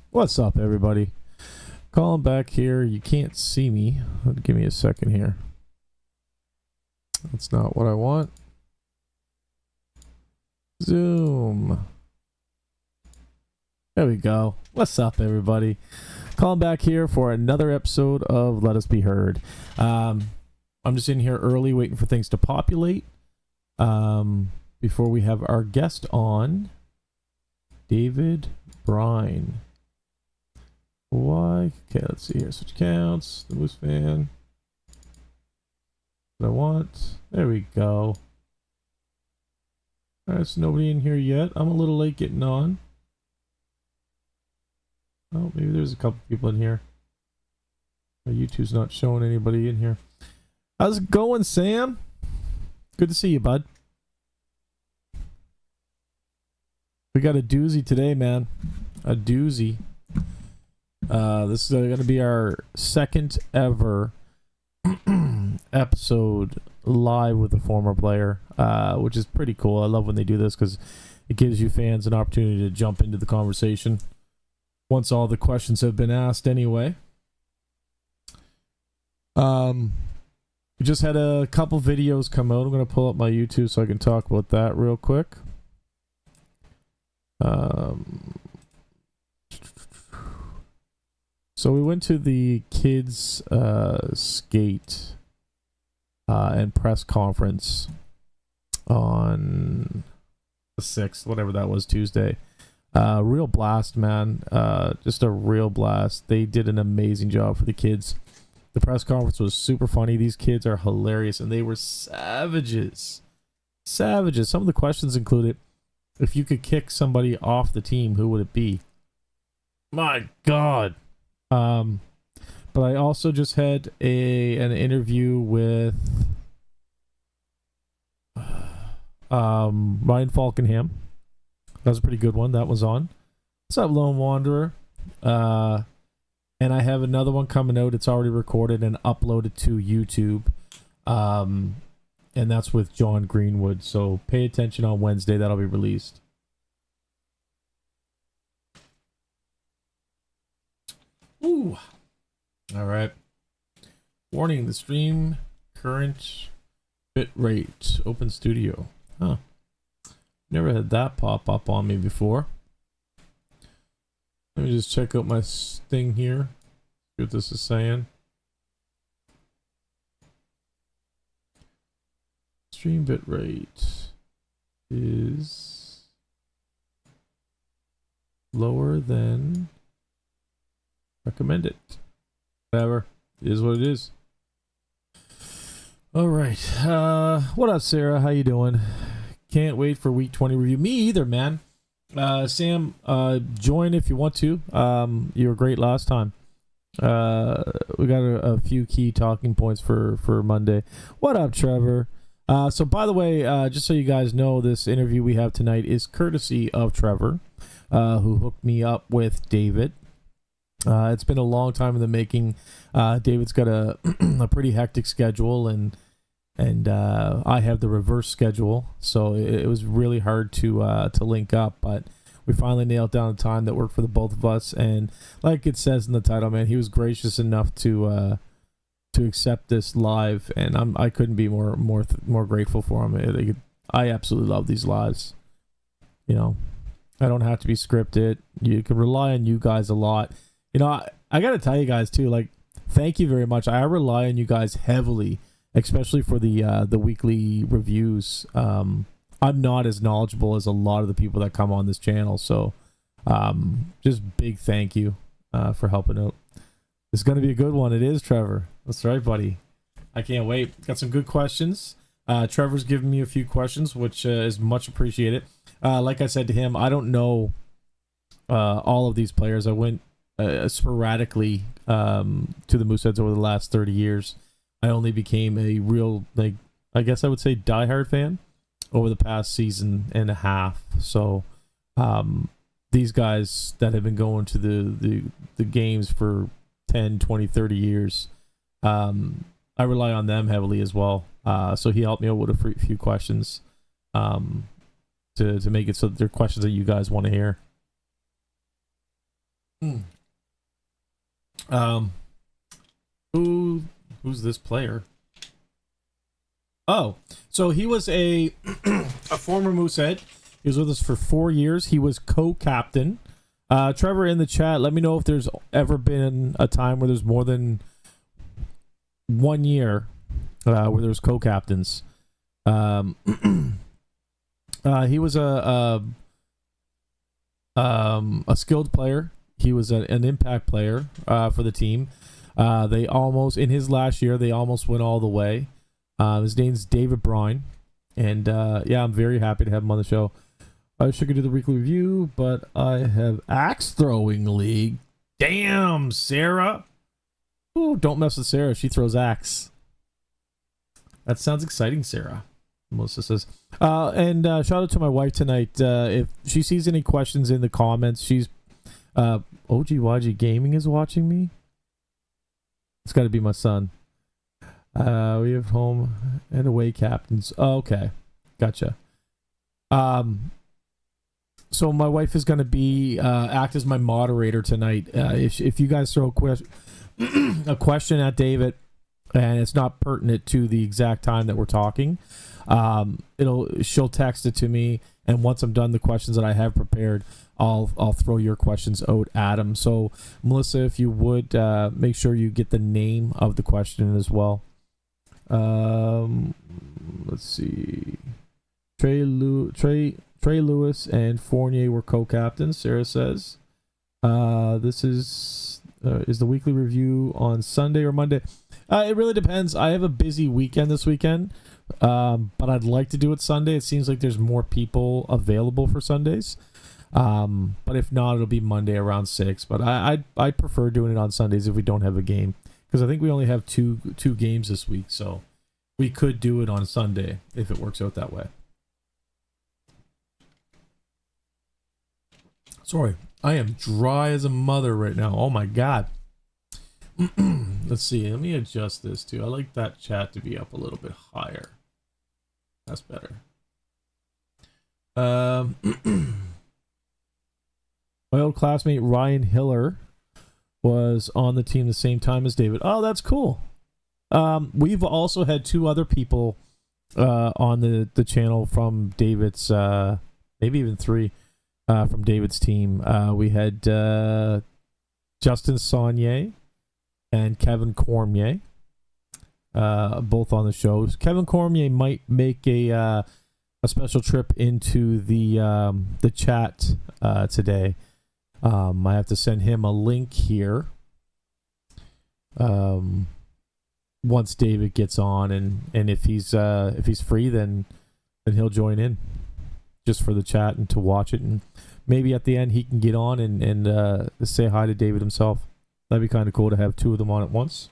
What's up, everybody? Calling back here. You can't see me. Give me a second here. That's not what I want. Zoom. There we go. What's up, everybody? Calling back here for another episode of Let Us Be Heard. I'm just in here early waiting for things to populate before we have our guest on, David Brine. Why? Okay, let's see here. Switch accounts. The Moose fan. What I want. There we go. There's nobody in here yet. I'm a little late getting on. Oh, maybe there's a couple people in here. My YouTube's not showing anybody in here. How's it going, Sam? Good to see you, bud. We got a doozy today, man. A doozy. This is going to be our second ever episode live with a former player, which is pretty cool. I love when they do this because it gives you fans an opportunity to jump into the conversation once all the questions have been asked anyway. We just had a couple videos come out. I'm going to pull up my YouTube so I can talk about that real quick. So we went to the kids skate and press conference on the 6th, whatever that was, Tuesday. Real blast, man. Just a real blast. They did an amazing job for the kids. The press conference was super funny. These kids are hilarious, and they were savages. Savages. Some of the questions included, if you could kick somebody off the team, who would it be? My God. But I also just had an interview with Ryan Falkenham. That was a pretty good one. That was on. What's up, Lone Wanderer? And I have another one coming out. It's already recorded and uploaded to YouTube. And that's with John Greenwood. So pay attention on Wednesday. That'll be released. Ooh. All right. Warning, the stream current bit rate. Open Studio. Huh. Never had that pop up on me before. Let me just check out my thing here. See what this is saying. Stream bit rate is lower than recommended. Whatever. It is what it is. All right. What up, Sarah? How you doing? Can't wait for week 20 review. Me either, man. Sam, join if you want to. You were great last time. We got a few key talking points for Monday. What up, Trevor? So by the way, just so you guys know, this interview we have tonight is courtesy of Trevor, who hooked me up with David. It's been a long time in the making. David's got a pretty hectic schedule, and I have the reverse schedule, so it was really hard to link up, but we finally nailed down a time that worked for the both of us. And like it says in the title, man, he was gracious enough to accept this live, and I couldn't be more grateful for him. I absolutely love these lives. You know, I don't have to be scripted. You can rely on you guys a lot. You know, I got to tell you guys too, like, thank you very much. I rely on you guys heavily, especially for the weekly reviews. I'm not as knowledgeable as a lot of the people that come on this channel, so just big thank you for helping out. It's going to be a good one. It is, Trevor. That's right, buddy. I can't wait. Got some good questions. Trevor's given me a few questions, which is much appreciated. Like I said to him, I don't know all of these players. I went sporadically to the Mooseheads over the last 30 years. I only became a real, like, I guess I would say diehard fan over the past season and a half. So these guys that have been going to the games for 10, 20, 30 years, I rely on them heavily as well. So he helped me out with a few questions to make it so that they're questions that you guys want to hear. Hmm. Um, who's this player? Oh, so he was a a former Moosehead. He was with us for 4 years. He was co-captain. Trevor in the chat, let me know if there's ever been a time where there's more than 1 year where there's co-captains. He was a skilled player. He was an impact player for the team. They almost, in his last year, they almost went all the way. His name's David Brine, and yeah, I'm very happy to have him on the show. I should do the weekly review, but I have Axe Throwing League. Damn, Sarah. Ooh, don't mess with Sarah. She throws axe. That sounds exciting, Sarah. Melissa says. And shout out to my wife tonight. If she sees any questions in the comments, she's OGYG Gaming is watching me. It's got to be my son. We have home and away captains. Oh, okay, gotcha. So my wife is going to be act as my moderator tonight. If you guys throw a question at David and it's not pertinent to the exact time that we're talking, she'll text it to me, and once I'm done the questions that I have prepared, I'll throw your questions out at him. So Melissa, if you would make sure you get the name of the question as well. Let's see. Trey Lewis and Fournier were co-captains, Sarah says. This is the weekly review on Sunday or Monday? It really depends. I have a busy weekend this weekend, but I'd like to do it Sunday. It seems like there's more people available for Sundays. But if not, it'll be Monday around 6. But I prefer doing it on Sundays if we don't have a game, because I think we only have two games this week, so we could do it on Sunday if it works out that way. Sorry, I am dry as a mother right now. Oh my god. Let's see. Let me adjust this too. I like that chat to be up a little bit higher. That's better. My old classmate Ryan Hiller was on the team the same time as David. Oh, that's cool. We've also had 2 other people on the channel from David's, maybe even 3. From David's team. We had Justin Saunier and Kevin Cormier, both on the show. Kevin Cormier might make a special trip into the chat today. I have to send him a link here once David gets on, and if he's free, then he'll join in just for the chat and to watch it, and maybe at the end he can get on and say hi to David himself. That'd be kind of cool to have 2 of them on at once.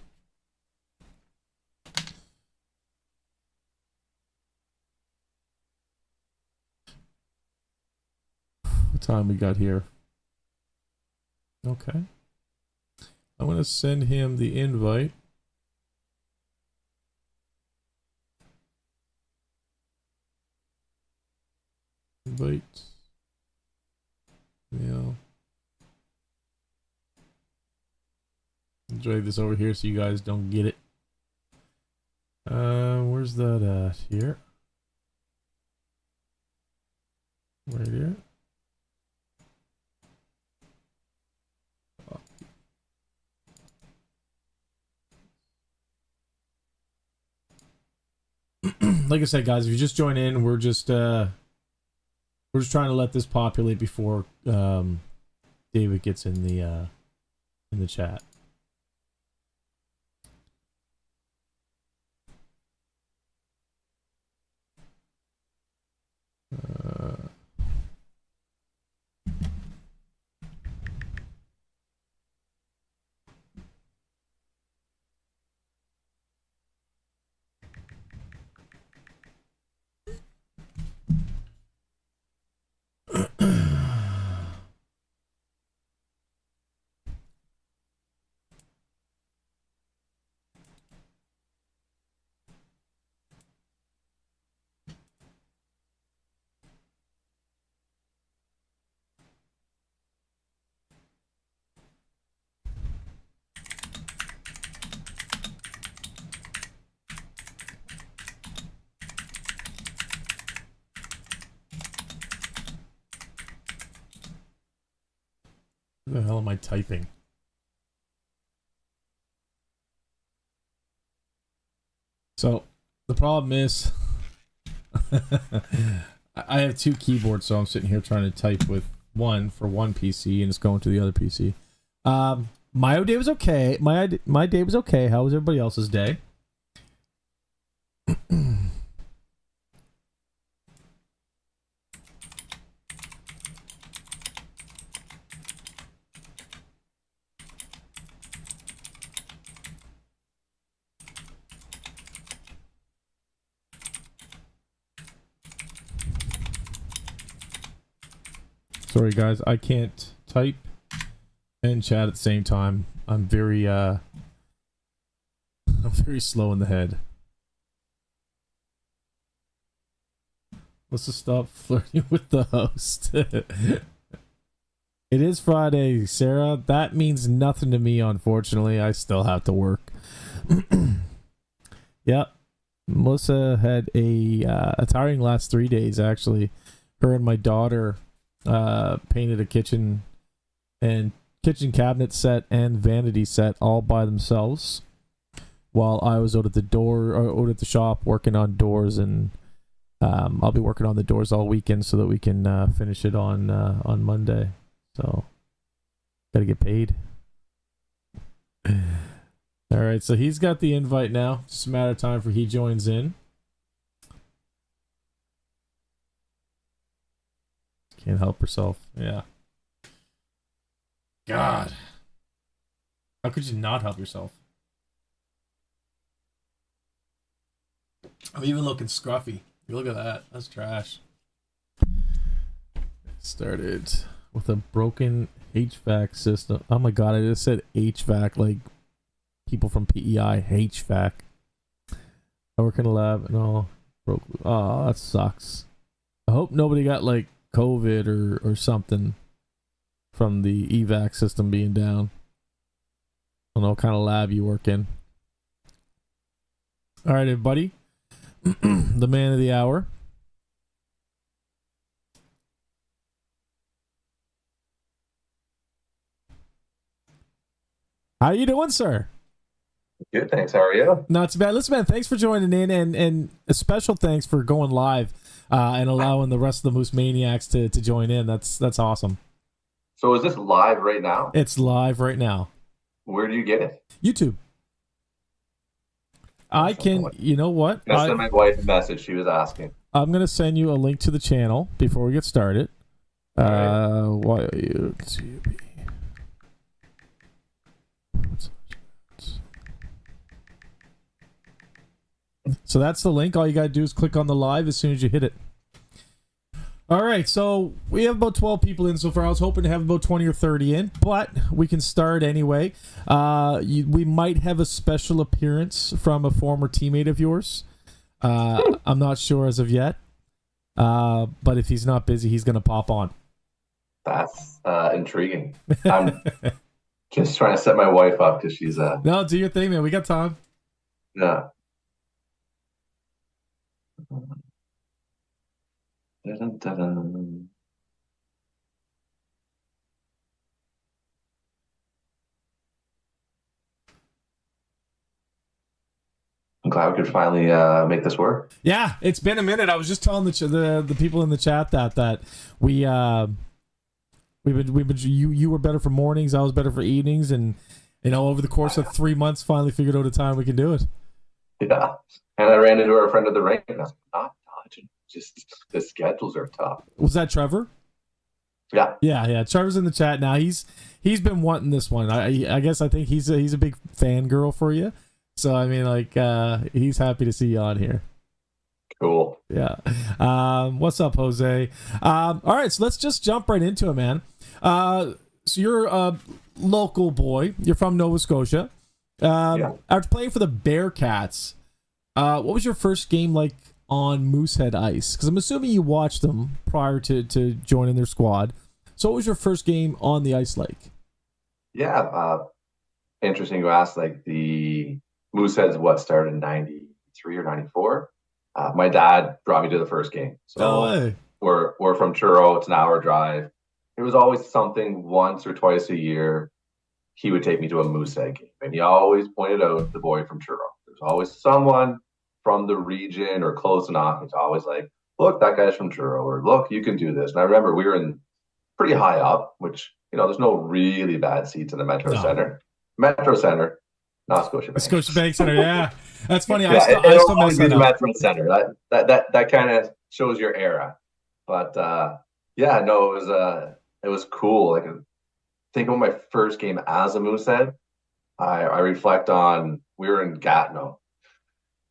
What time we got here? Okay. I'm going to send him the invite. Invite. Yeah. Drag this over here so you guys don't get it. Where's that at? Here. Right here. Like I said, guys, if you just join in, we're just trying to let this populate before David gets in the chat. What the hell am I typing? So the problem is I have two keyboards, so I'm sitting here trying to type with one for one PC and it's going to the other PC. My day was okay. My day was okay. How was everybody else's day? Sorry guys, I can't type and chat at the same time. I'm very slow in the head. Let's just stop flirting with the host. It is Friday, Sarah. That means nothing to me, unfortunately. I still have to work. Yep. Melissa had a tiring last 3 days, actually. Her and my daughter painted a kitchen cabinet set and vanity set all by themselves while I was out at the shop working on doors, and I'll be working on the doors all weekend so that we can finish it on Monday. So gotta get paid. All right, so he's got the invite now. Just a matter of time for he joins in. Can't help herself. Yeah. God. How could you not help yourself? I'm even looking scruffy. Look at that. That's trash. Started with a broken HVAC system. Oh my god, I just said HVAC like people from PEI. HVAC. I work in a lab and all broke. Oh, that sucks. I hope nobody got like COVID or something from the evac system being down. I don't know what kind of lab you work in. All right, everybody. The man of the hour. How you doing, sir? Good, thanks. How are you? Not too bad. Listen, man, thanks for joining in, and a special thanks for going live and allowing the rest of the Moose Maniacs to join in. That's awesome. So is this live right now? It's live right now. Where do you get it? YouTube. I can, you know what? I sent my wife a message. She was asking. I'm going to send you a link to the channel before we get started. Right. YouTube. So that's the link. All you got to do is click on the live as soon as you hit it. All right, so we have about 12 people in so far. I was hoping to have about 20 or 30 in, but we can start anyway. We might have a special appearance from a former teammate of yours. I'm not sure as of yet, but if he's not busy, he's going to pop on. That's intriguing. I'm just trying to set my wife up because she's... No, do your thing, man. We got time. Yeah. Dun, dun, dun. I'm glad we could finally make this work. Yeah, it's been a minute. I was just telling the people in the chat that we've been you were better for mornings, I was better for evenings, and over the course of 3 months, finally figured out a time we can do it. Yeah, and I ran into our friend at the rink, and I was like, not dodging. Just the schedules are tough. Was that Trevor? Yeah. Trevor's in the chat now. He's been wanting this one. I guess I think he's a big fangirl for you. So I mean, like, he's happy to see you on here. Cool. Yeah. What's up, Jose? All right, so let's just jump right into it, man. So you're a local boy. You're from Nova Scotia. Yeah. After playing for the Bearcats, what was your first game like on Moosehead Ice? Because I'm assuming you watched them prior to joining their squad. So what was your first game on the ice like? Yeah. Interesting you asked. Like, the Mooseheads, started in 93 or 94? My dad brought me to the first game. So we're from Truro. It's an hour drive. it was always something once or twice a year. He would take me to a Moosehead game, and he always pointed out the boy from Truro. There's always someone from the region or close enough. It's always like, look, that guy's from Truro, or look, you can do this. And I remember we were in pretty high up, which there's no really bad seats in the Metro No. Center. Metro Center, not Scotiabank. Scotiabank Center, yeah, that's funny. Yeah, I still mess that the up. Metro Center. That kind of shows your era. But yeah, no, it was cool. Like, think about my first game as a Moosehead. I reflect on, we were in Gatineau,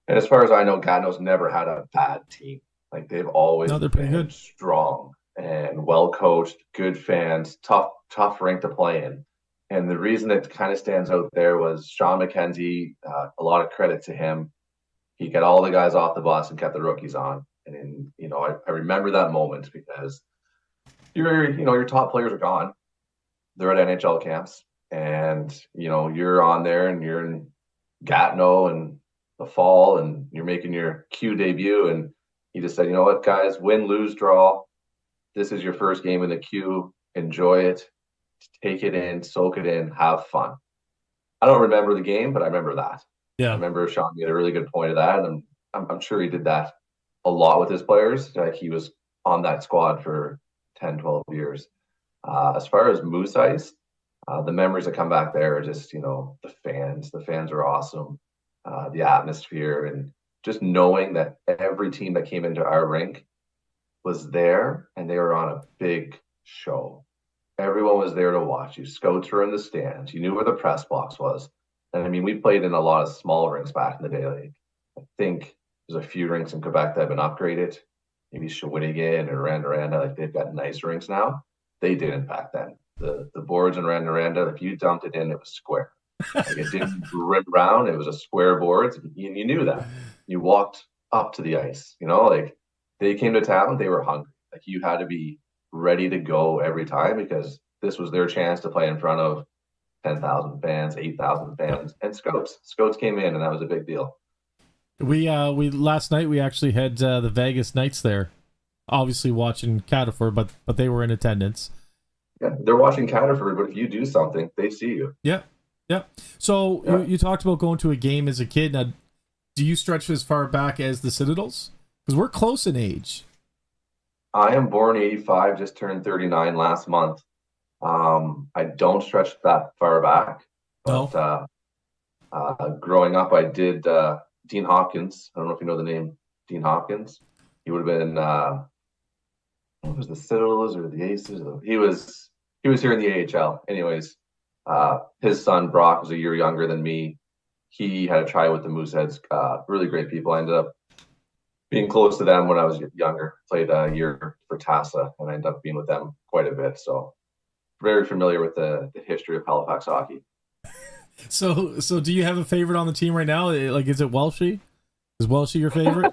and as far as I know, Gatineau's never had a bad team. Like, they've always they're pretty been good, strong and well coached, good fans, tough rink to play in. And the reason it kind of stands out there was Sean McKenzie. A lot of credit to him. He got all the guys off the bus and kept the rookies on. And I remember that moment because your top players are gone. They're at NHL camps, and you're on there, and you're in Gatineau in the fall, and you're making your Q debut. And he just said, you know what, guys, win, lose, draw. This is your first game in the Q. Enjoy it. Take it in, soak it in, have fun. I don't remember the game, but I remember that. yeah. I remember Sean made a really good point of that, and I'm sure he did that a lot with his players. Like, he was on that squad for 10, 12 years. As far as Moose Ice, the memories that come back there are just, the fans. The fans are awesome. The atmosphere, and just knowing that every team that came into our rink was there, and they were on a big show. Everyone was there to watch you. Scouts were in the stands. You knew where the press box was. And I mean, we played in a lot of small rinks back in the day. Like, I think there's a few rinks in Quebec that have been upgraded. Maybe Shawinigan or Randaranda. Like, they've got nice rinks now. They didn't back then. The boards in Randaranda, if you dumped it in, it was square. Like, it didn't rim around. It was a square board. You knew that. You walked up to the ice. Like, they came to town, they were hungry. Like, you had to be ready to go every time, because this was their chance to play in front of 10,000 fans, 8,000 fans, and Scouts came in, and that was a big deal. We last night we actually had the Vegas Knights there, obviously watching Cataford, but they were in attendance. Yeah, they're watching Cataford, but if you do something, they see you. Yeah. So yeah. You talked about going to a game as a kid. Now, do you stretch as far back as the Citadels? Because we're close in age. I am born 85, just turned 39 last month. I don't stretch that far back. But growing up, I did Dean Hopkins. I don't know if you know the name Dean Hopkins. He would have been what was the Citadels or the Aces? He was here in the AHL. Anyways, his son Brock was a year younger than me. He had a try with the Mooseheads. Really great people. I ended up being close to them when I was younger. Played a year for TASA, and I ended up being with them quite a bit. So very familiar with the history of Halifax hockey. So do you have a favorite on the team right now? Like, is it Welshie? Is Welshie your favorite?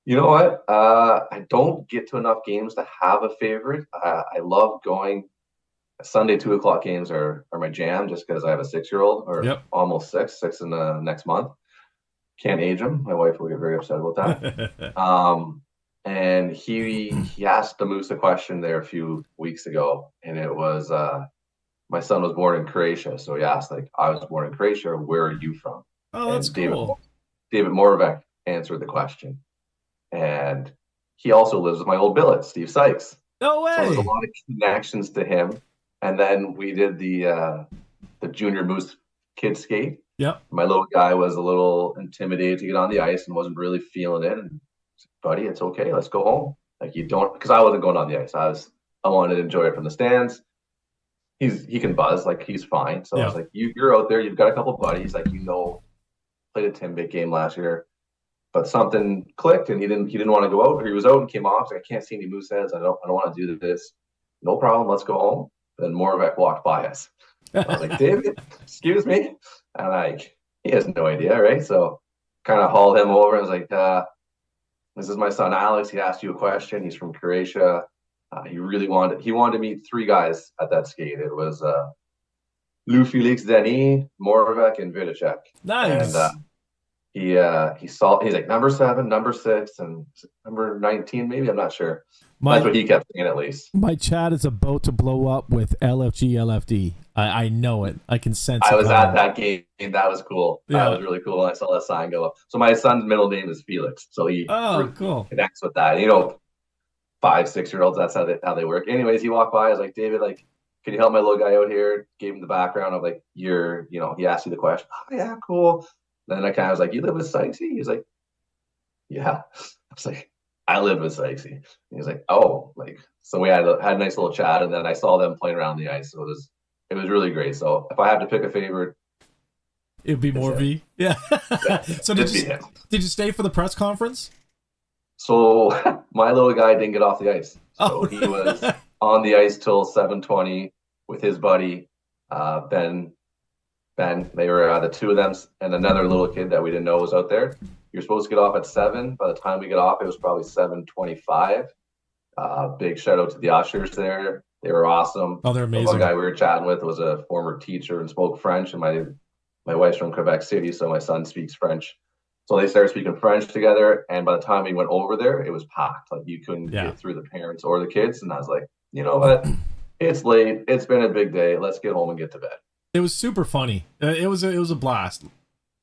You know what? I don't get to enough games to have a favorite. I love going. Sunday 2:00 games are my jam, just because I have a 6-year-old, or almost six in the next month. Can't age him. My wife will get very upset about that. And he asked the Moose a question there a few weeks ago, and it was, my son was born in Croatia, so he asked, like, I was born in Croatia, where are you from? Oh, that's cool. David Moravec answered the question, and he also lives with my old billet, Steve Sykes. No way. So there's a lot of connections to him. And then we did the junior Moose kid skate. Yep. My little guy was a little intimidated to get on the ice and wasn't really feeling it. And said, buddy, it's okay. Let's go home. Like, you don't, because I wasn't going on the ice. I wanted to enjoy it from the stands. He can buzz, like, he's fine. So I was like, you're out there. You've got a couple buddies. Like, played a Timbit game last year, but something clicked, and he didn't want to go out. Or he was out and came off. Like, I can't see any Mooseheads. I don't want to do this. No problem. Let's go home. Then Moravec walked by us. I was like, David, excuse me. And he has no idea, right? So kind of hauled him over. I was like, this is my son, Alex. He asked you a question. He's from Croatia. He wanted to meet 3 guys at that skate. It was Lou Felix Denis, Moravec, and Vidicek. Nice. And he's like number 7, number 6, and number 19, maybe. I'm not sure. That's My what he kept saying, at least. my chat is about to blow up with LFG LFD. I know it. I can sense I it was at coming. that game. That was cool. That Yeah. was really cool. I saw that sign go up. So my son's middle name is Felix, so Oh, he cool. connects with that. 5, 6 year olds. That's how they work. Anyways, he walked by. I was like, David, like, can you help my little guy out here? Gave him the background of like, he asked you the question. Oh yeah, cool. Then I kind of was like, you live with Sykesy? He's like, yeah. I was like, I live with Sykesy. He's like, oh, like, so we had a nice little chat, and then I saw them playing around the ice. So it was really great. So if I had to pick a favorite, It'd be it's more him. V. Yeah. Yeah, So it'd be him. did you stay for the press conference? So my little guy didn't get off the ice. So Oh. he was on the ice till 7:20 with his buddy, Ben. Ben, they were the two of them and another little kid that we didn't know was out there. You're supposed to get off at 7. By the time we get off, it was probably 7:25. Big shout out to the ushers there. They were awesome. Oh, they're The one amazing. guy we were chatting with was a former teacher and spoke French, and my wife's from Quebec City, so my son speaks French. So they started speaking French together, and by the time we went over there, it was packed. Like you couldn't Yeah. get through the parents or the kids. And I was like, you know what? It's late. It's been a big day. Let's get home and get to bed. It was super funny. It was a blast.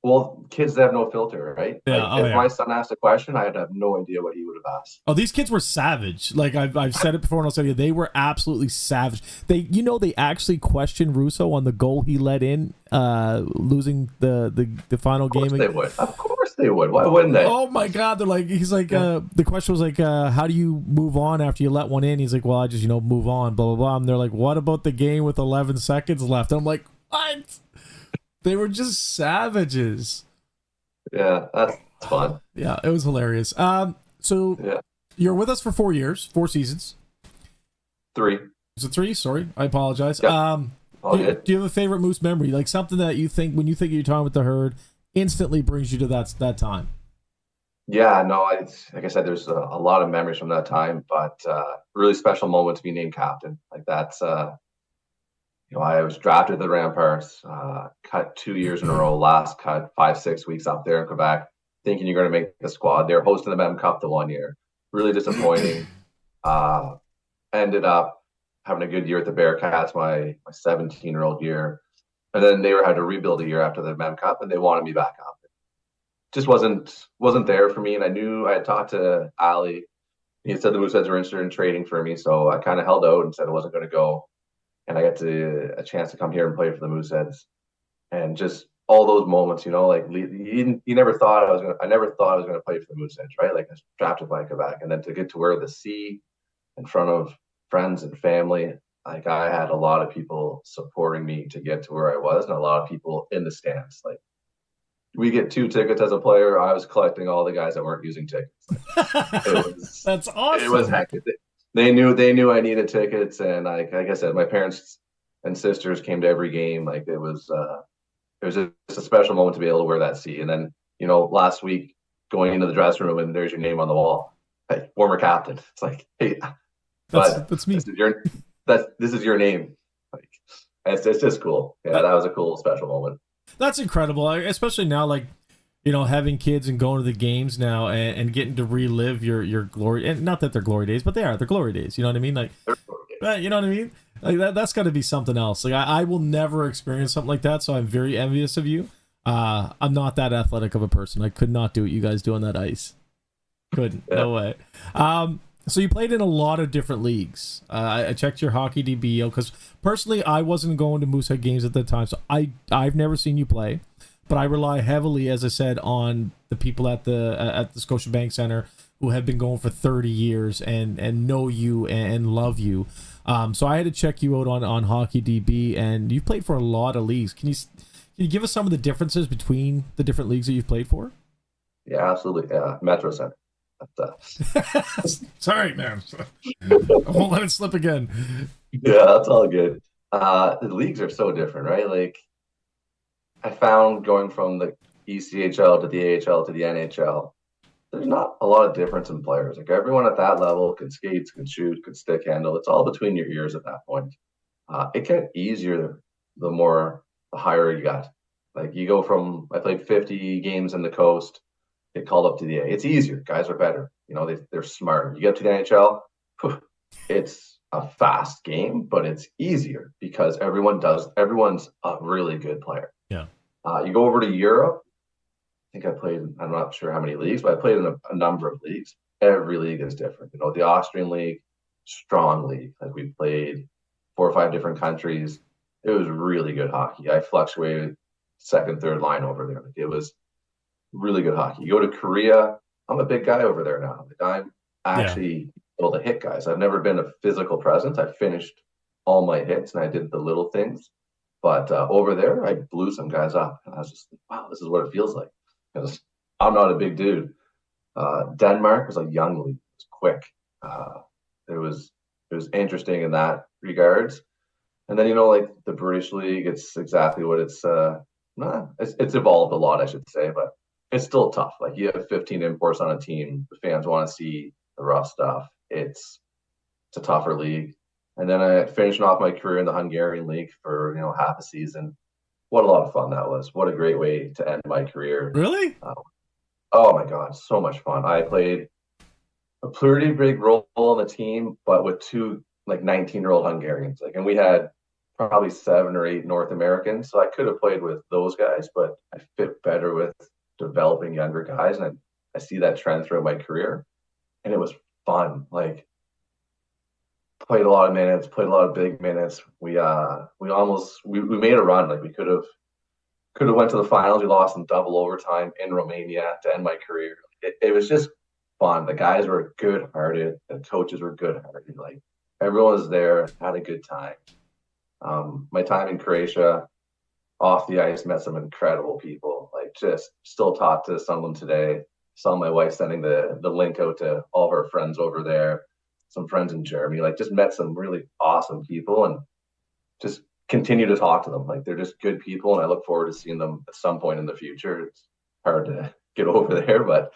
Well, kids have no filter, right? Yeah, Like, oh, if yeah. my son asked a question, I'd have no idea what he would have asked. Oh, these kids were savage. Like I've said it before, and I'll say it. They were absolutely savage. They actually questioned Russo on the goal he let in, losing the final Of course game. they would. Of course they would. Why wouldn't they? Oh my God! He's like, the question was like, how do you move on after you let one in? He's like, well, I just move on, blah blah blah. And they're like, what about the game with 11 seconds left? I'm like, what? They were just savages. Yeah, that's fun. Yeah, it was hilarious. So Yeah, you're with us for 4 years, 4 seasons. 3. Is it 3? Sorry, I apologize. Yep. All Do good. you have a favorite Moose memory? Like something that you think when you think of your time with the herd, instantly brings you to that time. Yeah, no, like I said, there's a lot of memories from that time, but really special moment to be named captain. Like that's, I was drafted to the Ramparts, cut 2 years in a row, last cut 5, 6 weeks up there in Quebec, thinking you're going to make the squad. They're hosting the Mem Cup the one year. Really disappointing. Ended up having a good year at the Bearcats, my 17-year-old year. And then they had to rebuild a year after the Mem Cup, and they wanted me back up. Just wasn't there for me, and I knew I had talked to Ali. He said the Mooseheads were interested in trading for me, so I kind of held out and said I wasn't going to go. And I got a chance to come here and play for the Mooseheads, and just all those moments, like you never thought I never thought I was going to play for the Mooseheads, right? Like I was drafted by Quebec, and then to get to wear the C in front of friends and family, like I had a lot of people supporting me to get to where I was, and a lot of people in the stands. Like we get 2 tickets as a player. I was collecting all the guys that weren't using tickets. That's awesome. It was hectic. They knew I needed tickets, and like I said, my parents and sisters came to every game. Like it was just a special moment to be able to wear that C. And then last week going into the dressing room and there's your name on the wall, hey, former captain. It's like, hey, that's me. This is your name. Like it's just cool. Yeah, that was a cool special moment. That's incredible, especially now, like, having kids and going to the games now and getting to relive your glory. And not that they're glory days, but they're glory days. You know what I mean? Like, you know what I mean? Like that's got to be something else. Like I will never experience something like that, so I'm very envious of you. I'm not that athletic of a person. I could not do what you guys do on that ice. Couldn't. Yeah. No way. So you played in a lot of different leagues. I checked your hockey DB because personally I wasn't going to Moosehead games at the time, so I've never seen you play, but I rely heavily, as I said, on the people at the Scotiabank Center who have been going for 30 years and know you and love you. So I had to check you out on hockey DB, and you've played for a lot of leagues. Can you give us some of the differences between the different leagues that you've played for? Yeah, absolutely. Yeah, Metro Center. Sorry, man. I won't let it slip again. Yeah, that's all good. The leagues are so different, right? Like I found going from the ECHL to the AHL to the NHL, there's not a lot of difference in players. Like everyone at that level can skate, can shoot, can stick handle. It's all between your ears at that point. It gets easier the higher you got. Like you go from I played 50 games in the coast, get called up to the A. It's easier. Guys are better. They're smart. You get to the NHL, it's a fast game, but it's easier because everyone's a really good player. Yeah. You go over to Europe. I think I played, I'm not sure how many leagues, but I played in a number of leagues. Every league is different. The Austrian league, strong league. Like we played 4 or 5 different countries. It was really good hockey. I fluctuated second, third line over there. Like it was really good hockey. You go to Korea, I'm a big guy over there now. Like I'm actually able to hit guys. I've never been a physical presence. I finished all my hits and I did the little things. But over there, I blew some guys up. And I was just like, wow, this is what it feels like. Because I'm not a big dude. Denmark was a young league. It was quick. It was interesting in that regards. And then like the British League, it's exactly what it's evolved a lot, I should say, but it's still tough. Like you have 15 imports on a team, the fans want to see the rough stuff. It's a tougher league. And then I finished off my career in the Hungarian league for half a season. What a lot of fun that was. What a great way to end my career. Really? Oh my God, so much fun. I played a pretty big role on the team, but with two like 19-year-old Hungarians. And we had probably 7 or 8 North Americans. So I could have played with those guys, but I fit better with developing younger guys. And I see that trend throughout my career. And it was fun. Like played a lot of minutes, played a lot of big minutes. We made a run. Like we could have went to the finals. We lost in double overtime in Romania to end my career. It was just fun. The guys were good hearted. The coaches were good hearted. Like everyone was there, had a good time. My time in Croatia, off the ice, met some incredible people. Like just still talk to some of them today. Saw my wife sending the link out to all of our friends over there. Some friends in Germany. Like just met some really awesome people and just continue to talk to them. Like they're just good people, and I look forward to seeing them at some point in the future. It's hard to get over there, but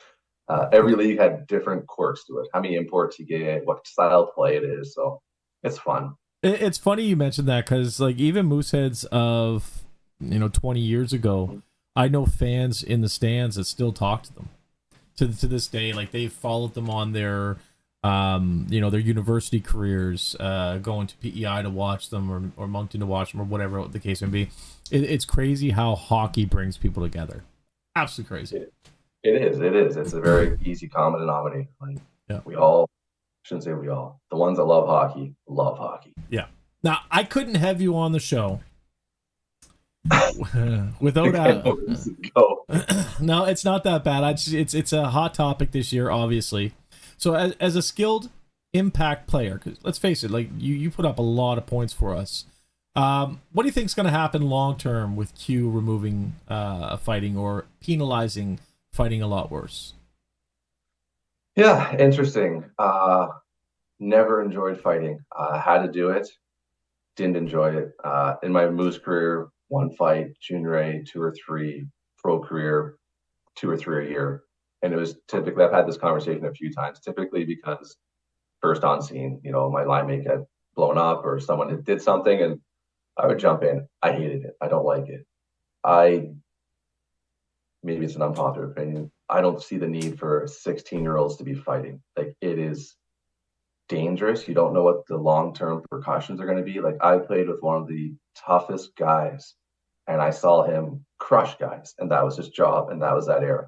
every league had different quirks to it. How many imports you get, what style of play it is. So it's fun. It's funny you mentioned that because like even Mooseheads of 20 years ago, I know fans in the stands that still talk to them to this day. Like they followed them on their their university careers, going to PEI to watch them or Moncton to watch them or whatever the case may be. It's crazy how hockey brings people together. Absolutely crazy. It is. It's a very easy common denominator. Like we all, shouldn't say we all, the ones that love hockey. Yeah. Now I couldn't have you on the show without no, it's not that bad. It's a hot topic this year, obviously. So as a skilled impact player, because let's face it, like you put up a lot of points for us. What do you think is going to happen long term with Q removing fighting or penalizing fighting a lot worse? Yeah, interesting. Never enjoyed fighting. Had to do it. Didn't enjoy it. In my Moose career, 1 fight, junior A, 2 or 3, pro career, 2 or 3 a year. And it was typically, I've had this conversation a few times, typically because first on scene, my line mate got blown up or someone did something and I would jump in. I hated it. I don't like it. Maybe it's an unpopular opinion. I don't see the need for 16-year-olds to be fighting. Like it is dangerous. You don't know what the long-term repercussions are going to be. Like I played with one of the toughest guys and I saw him crush guys and that was his job and that was that era.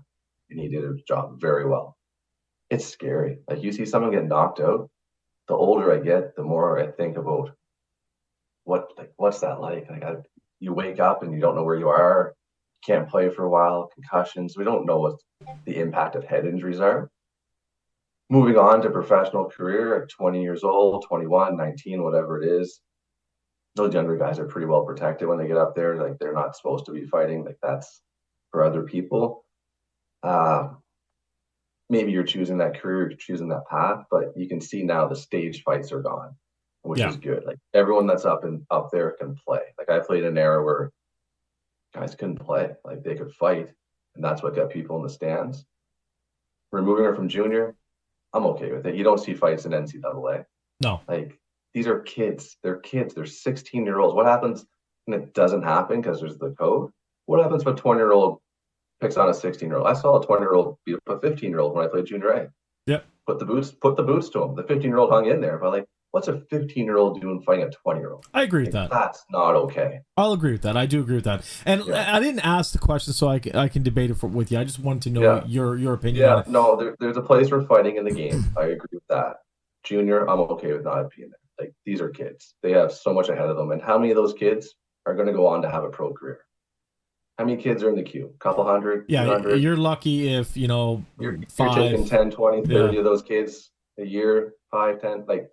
And he did his job very well. It's scary. Like you see someone get knocked out, the older I get, the more I think about what's that like? You wake up and you don't know where you are, can't play for a while, concussions. We don't know what the impact of head injuries are. Moving on to professional career at 20 years old, 21, 19, whatever it is. Those younger guys are pretty well protected when they get up there. Like they're not supposed to be fighting. Like that's for other people. Maybe you're choosing that career, you're choosing that path, but you can see now the stage fights are gone, which is good. Like everyone that's up there can play. Like I played an era where guys couldn't play, like they could fight, and that's what got people in the stands. Removing her from junior, I'm okay with it. You don't see fights in NCAA. No, like these are kids. They're 16-year-olds. What happens when it doesn't happen because there's the code? What happens if a 20-year-old picks on a 16-year-old? I saw a 20-year-old beat up a 15-year-old when I played junior A. Yep. Put the boots to him. The 15-year-old hung in there, but like, what's a 15-year-old doing fighting a 20-year-old? I agree with Like, that. that's not okay. I'll agree with that. I do agree with that. And I didn't ask the question so I can debate it with you. I just wanted to know your opinion on it. No, there's a place for fighting in the game. I agree with that. Junior, I'm okay with not being there. Like, these are kids. They have so much ahead of them. And how many of those kids are going to go on to have a pro career? How many kids are in the queue? A couple hundred? Yeah, 200? you're lucky if, You're five. taking 10, 20, 30 of those kids a year, 5, 10. Like,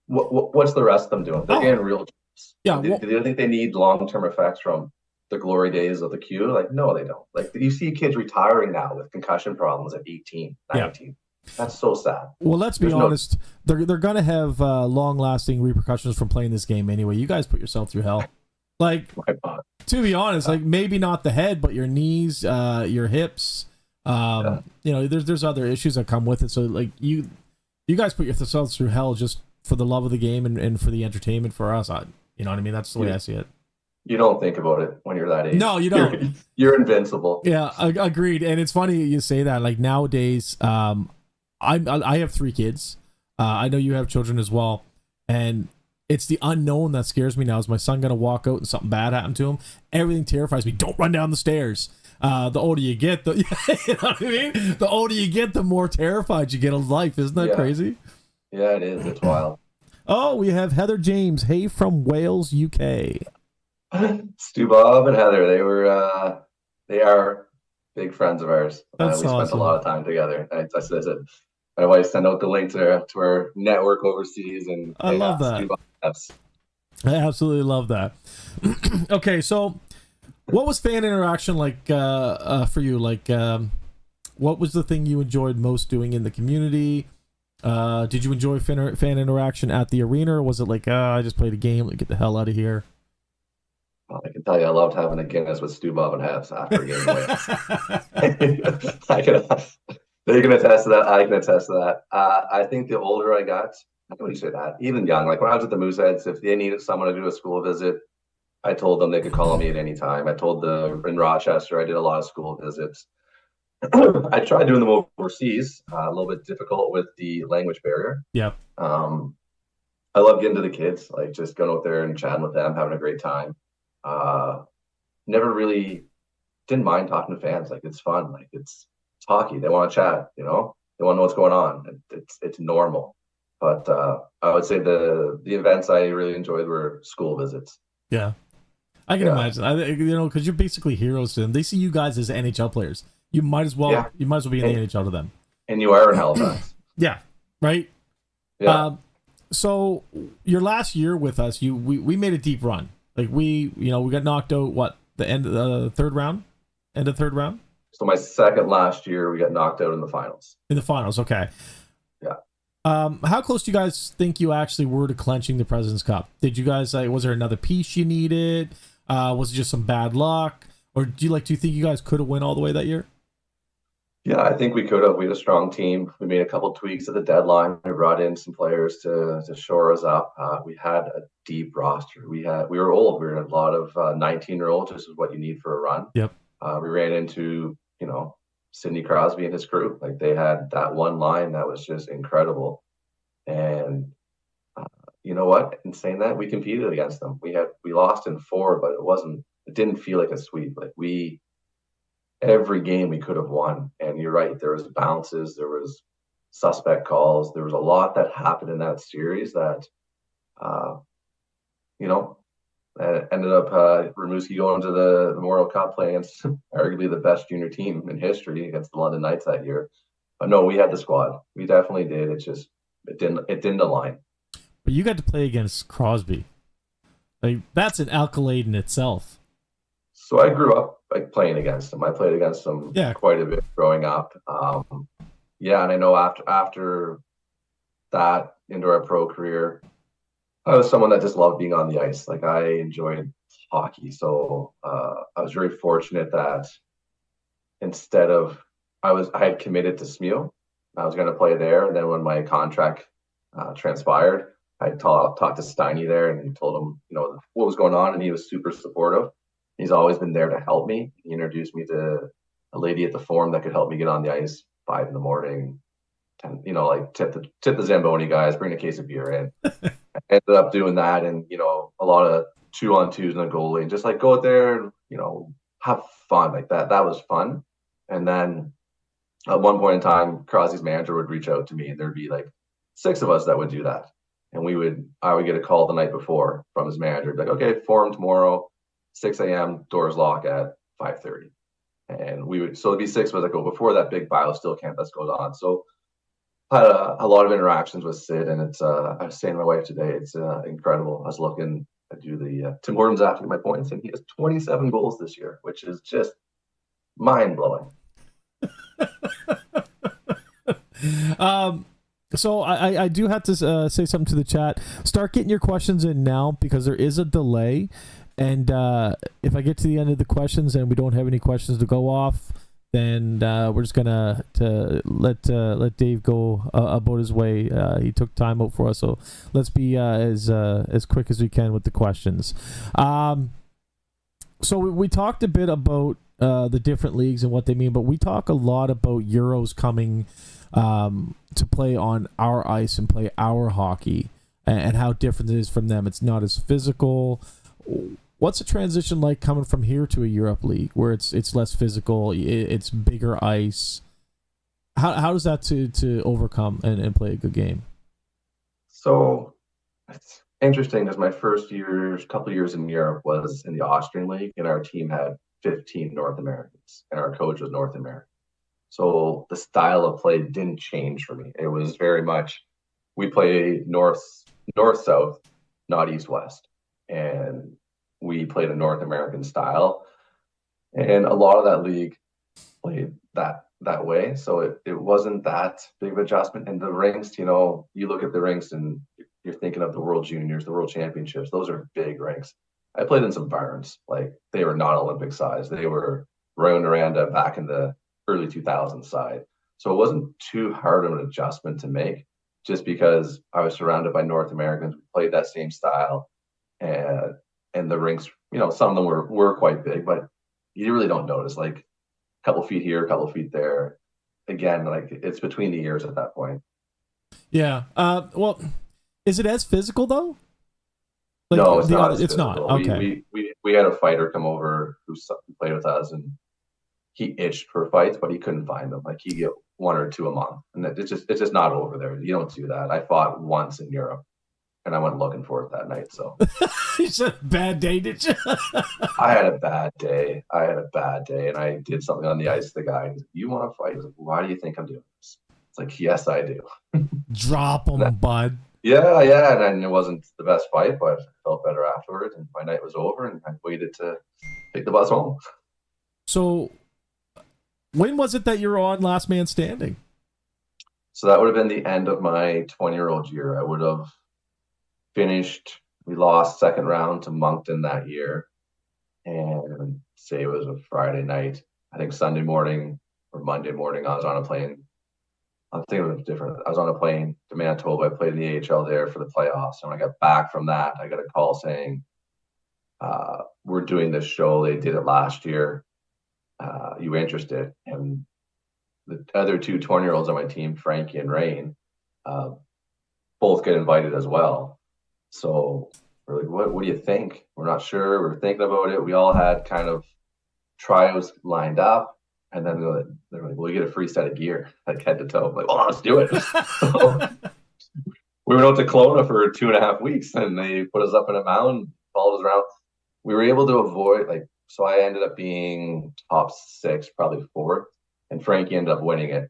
what's the rest of them doing? They're getting real jobs. Yeah. Do you think they need long-term effects from the glory days of the queue? Like, no, they don't. Like, you see kids retiring now with concussion problems at 18, 19. Yeah. That's so sad. Well, let's be honest. They're going to have long-lasting repercussions from playing this game anyway. You guys put yourself through hell. Like, to be honest, like, maybe not the head, but your knees, your hips. There's other issues that come with it. So, like, you guys put yourselves through hell just for the love of the game and for the entertainment for us. You know what I mean? That's the way I see it. You don't think about it when you're that age. No, you don't. You're invincible. Yeah, agreed. And it's funny you say that. Like, nowadays, I have 3 kids. I know you have children as well, and it's the unknown that scares me now. Is my son gonna walk out and something bad happen to him? Everything terrifies me. Don't run down the stairs. The older you get, you know what I mean? The older you get, the more terrified you get of life. Isn't that crazy? Yeah, it is. It's wild. Oh, we have Heather James. Hey, from Wales, UK. Stu Bob and Heather, they are big friends of ours. That's we spent awesome. a lot of time together. I said, my wife sent out the link to our network overseas, and I love that. Stu Bob, I absolutely love that. Okay, so what was fan interaction like for you? Like, what was the thing you enjoyed most doing in the community? Did you enjoy fan interaction at the arena, or was it like, I just played a game, like, get the hell out of here? Well, I can tell you, I loved having a Guinness with Stu Bob and Habs after a game win. They can attest to that. I can attest to that. I think the older I got, I don't say that, even young, like when I was at the Mooseheads, if they needed someone to do a school visit, I told them they could call me at any time. I told in Rochester, I did a lot of school visits. I tried doing them overseas, a little bit difficult with the language barrier. Yeah. I love getting to the kids, like just going out there and chatting with them, having a great time. Never really didn't mind talking to fans. Like, it's fun. Like, it's hockey. They want to chat, they want to know what's going on. It's normal. But I would say the events I really enjoyed were school visits. Yeah. I can imagine. Because you're basically heroes to them. They see you guys as NHL players. You might as well be in the NHL to them. And you are in Halifax. Yeah. Right? Yeah. So your last year with us, we made a deep run. Like, we got knocked out, the end of the third round? End of third round? So my second last year, we got knocked out in the finals. In the finals, okay. Yeah. How close do you guys think you actually were to clinching the President's Cup? Did you guys, was there another piece you needed? Was it just some bad luck? Or do you think you guys could have went all the way that year? Yeah, I think we could have. We had a strong team. We made a couple tweaks at the deadline. We brought in some players to shore us up. We had a deep roster. We were old. We were a lot of 19-year-olds, which is what you need for a run. Yep. We ran into, Sidney Crosby and his crew. Like, they had that one line that was just incredible. And you know what? In saying that, we competed against them. We lost in 4, but it didn't feel like a sweep. Like, every game we could have won. And you're right, there was bounces, there was suspect calls, there was a lot that happened in that series that ended up Rimouski going to the Memorial Cup playing against arguably the best junior team in history against the London Knights that year. But no, we had the squad. We definitely did. It didn't align. But you got to play against Crosby. Like, that's an accolade in itself. So I grew up playing against him. I played against him quite a bit growing up. And I know after that, into our pro career, I was someone that just loved being on the ice. Like, I enjoyed hockey. So I was very fortunate that instead of I had committed to SMU. I was going to play there. And then when my contract transpired, I talked to Steiny there, and he told him, what was going on, and he was super supportive. He's always been there to help me. He introduced me to a lady at the Forum that could help me get on the ice 5 in the morning. 10, like tip the Zamboni guys, bring a case of beer in. I ended up doing that, and a lot of 2-on-2s and a goalie, and just like go out there and have fun like that. That was fun. And then at one point in time, Crosby's manager would reach out to me, and there'd be like 6 of us that would do that. And I would get a call the night before from his manager, like, okay, Forum tomorrow, 6 a.m., doors lock at 5:30. And so it'd be 6 of us that go before that big biosteel camp that goes on. So I had a lot of interactions with Sid, and it's I was saying to my wife today, it's incredible. I was looking, I do the Tim Hortons after my points, and he has 27 goals this year, which is just mind blowing. So I do have to say something to the chat. Start getting your questions in now, because there is a delay. And if I get to the end of the questions and we don't have any questions to go off, then we're just gonna let Dave go about his way. He took time out for us, so let's be as quick as we can with the questions. So we talked a bit about the different leagues and what they mean, but we talk a lot about Euros coming to play on our ice and play our hockey, and how different it is from them. It's not as physical. What's the transition like coming from here to a Europe league where it's less physical, it's bigger ice? How does that to overcome and play a good game? So it's interesting, because my first couple years in Europe was in the Austrian league, and our team had 15 North Americans, and our coach was North American. So the style of play didn't change for me. It was very much, we play north-south, not east-west. And we played a North American style. And a lot of that league played that way. So it wasn't that big of an adjustment. And the rinks, you look at the rinks and you're thinking of the World Juniors, the World Championships. Those are big rinks. I played in some barns. Like, they were not Olympic size. They were round around back in the early 2000s side. So it wasn't too hard of an adjustment to make, just because I was surrounded by North Americans who played that same style. And the rinks, some of them were quite big, but you really don't notice, like, a couple feet here, a couple feet there. Again, like, it's between the ears at that point. Yeah. Well, is it as physical though? Like, no, it's not. It's not. Okay. We had a fighter come over who played with us, and he itched for fights, but he couldn't find them. Like, he get 1 or 2 a month, and it's just not over there. You don't do that. I fought once in Europe, and I went looking for it that night. So you said bad day, did you? I had a bad day, and I did something on the ice. The guy, you want to fight? He's like, why do you think I'm doing this? It's like, yes, I do. Drop him, bud. Yeah, and it wasn't the best fight, but I felt better afterwards, and my night was over, and I waited to take the bus home. So, when was it that you were on Last Man Standing? So that would have been the end of my 20-year-old year. I would have finished. We lost second round to Moncton that year, and say it was a Friday night. I think Sunday morning or Monday morning, I was on a plane. I'm thinking it was different. I was on a plane to Manitoba. I played in the AHL there for the playoffs. And when I got back from that, I got a call saying, we're doing this show. They did it last year. You interested? And the other 2 20-year-olds on my team, Frankie and Rain, both get invited as well. So we're like, what do you think? We're not sure. We're thinking about it. We all had kind of tryouts lined up. And then they're like, well, you get a free set of gear, like head to toe. I'm like, well, let's do it. So we went out to Kelowna for 2.5 weeks, and they put us up in a mountain, followed us around. We were able to avoid, so I ended up being top 6, probably 4th, and Frankie ended up winning it.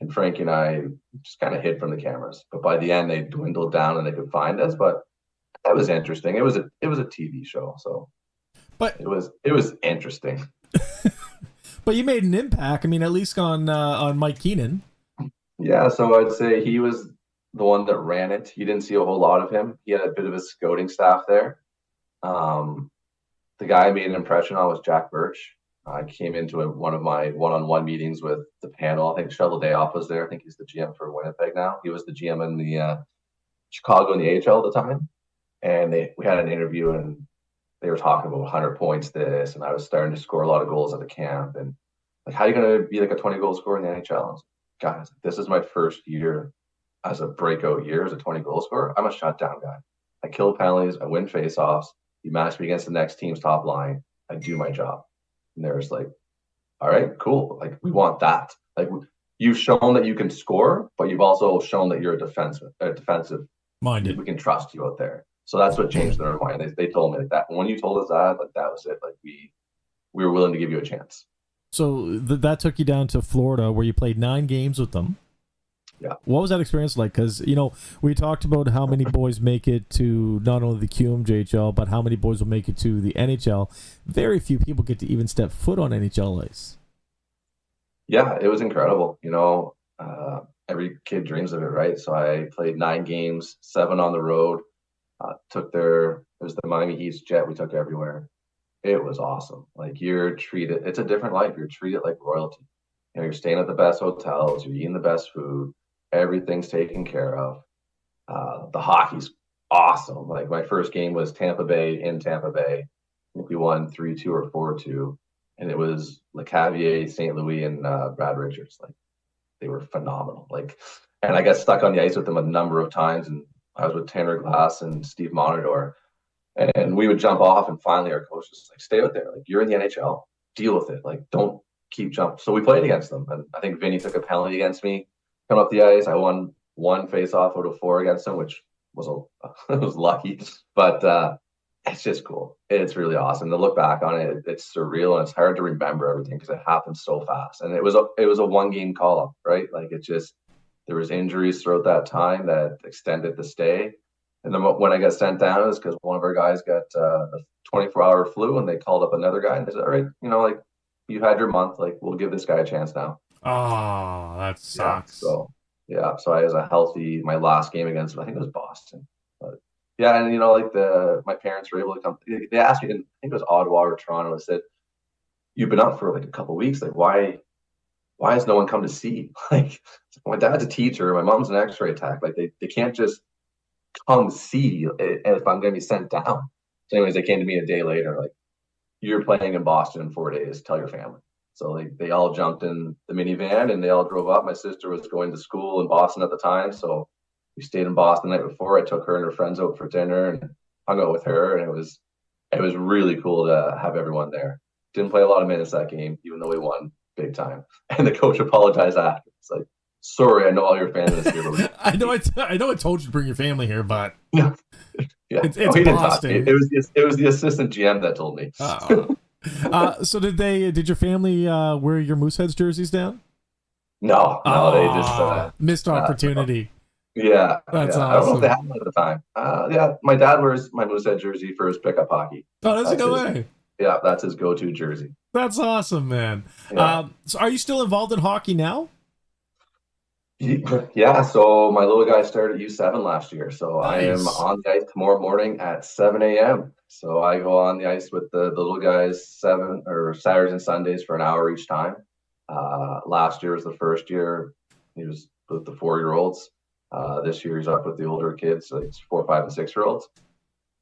And Frankie and I just kind of hid from the cameras. But by the end, they dwindled down and they could find us. But that was interesting. It was a TV show, so but it was interesting. But you made an impact. I mean, at least on Mike Keenan. Yeah, so I'd say he was the one that ran it. You didn't see a whole lot of him. He had a bit of a scouting staff there. The guy I made an impression on was Jack Birch. I came into one of my one-on-one meetings with the panel. I think Shovel Dayoff was there. I think he's the GM for Winnipeg now. He was the GM in the Chicago in the AHL at the time. And we had an interview, and they were talking about 100 points this, and I was starting to score a lot of goals at the camp. And like, how are you going to be like a 20-goal scorer in the NHL? I was like, guys, this is my first year as a breakout year as a 20-goal scorer. I'm a shutdown guy. I kill penalties. I win faceoffs. You match me against the next team's top line. I do my job. And there's like, all right, cool. Like, we want that. Like, you've shown that you can score, but you've also shown that you're a defensive minded. We can trust you out there. So that's what changed their mind. They told me like that. When you told us that, like, that was it. Like, we were willing to give you a chance. So that took you down to Florida, where you played 9 games with them. Yeah. What was that experience like? Because, we talked about how many boys make it to not only the QMJHL, but how many boys will make it to the NHL. Very few people get to even step foot on NHL ice. Yeah, it was incredible. Every kid dreams of it, right? So I played 9 games, 7 on the road. It was the Miami Heat's jet we took everywhere. It was awesome. Like, it's a different life. You're treated like royalty. You're staying at the best hotels, you're eating the best food, everything's taken care of. The hockey's awesome. Like, my first game was Tampa Bay in Tampa Bay. I think we won 3-2 or 4-2. And it was LeCavier, St. Louis, and Brad Richards. Like, they were phenomenal. Like, and I got stuck on the ice with them a number of times. And I was with Tanner Glass and Steve Monador. And we would jump off, and finally our coach was like, stay out there. Like, you're in the NHL. Deal with it. Like, don't keep jumping. So we played against them. And I think Vinny took a penalty against me, come up the ice. I won 1 face-off out of 4 against him, which was was lucky. But it's just cool. It's really awesome to look back on it. It's surreal, and it's hard to remember everything because it happened so fast. And it was a 1-game call-up, right? Like, there was injuries throughout that time that extended the stay. And then when I got sent down, it was because one of our guys got a 24-hour flu, and they called up another guy, and they said, all right, like, you had your month. Like, we'll give this guy a chance now. Oh, that sucks. So I was my last game against, I think it was Boston. But yeah, and like my parents were able to come. They asked me, I think it was Ottawa or Toronto, and said, you've been up for like a couple of weeks. Like, why has no one come to see? Like, my dad's a teacher, my mom's an X-ray tech. Like, they can't just come see if I'm going to be sent down. So anyways, they came to me a day later, like, you're playing in Boston in 4 days, tell your family. So they all jumped in the minivan and they all drove up. My sister was going to school in Boston at the time, so we stayed in Boston the night before. I took her and her friends out for dinner and hung out with her, and it was really cool to have everyone there. Didn't play a lot of minutes that game, even though we won big time. And the coach apologized after. It's like, sorry, I know all your fans are here. But I know I told you to bring your family here, but yeah, it's Boston. It was the assistant GM that told me. So did your family wear your Mooseheads jerseys down? No, they just missed opportunity. Yeah, that's awesome. I don't know if they had them at the time. My dad wears my Moosehead jersey for his pickup hockey. Oh, does he? No way. Yeah, that's his go-to jersey. That's awesome, man. Yeah. So are you still involved in hockey now? Yeah, so my little guy started U7 last year. So Nice. I am on the ice tomorrow morning at 7 a.m. So I go on the ice with the little guys Saturdays and Sundays for an hour each time. Last year was the first year he was with the 4-year-olds. This year he's up with the older kids, so it's 4, 5, and 6-year-olds.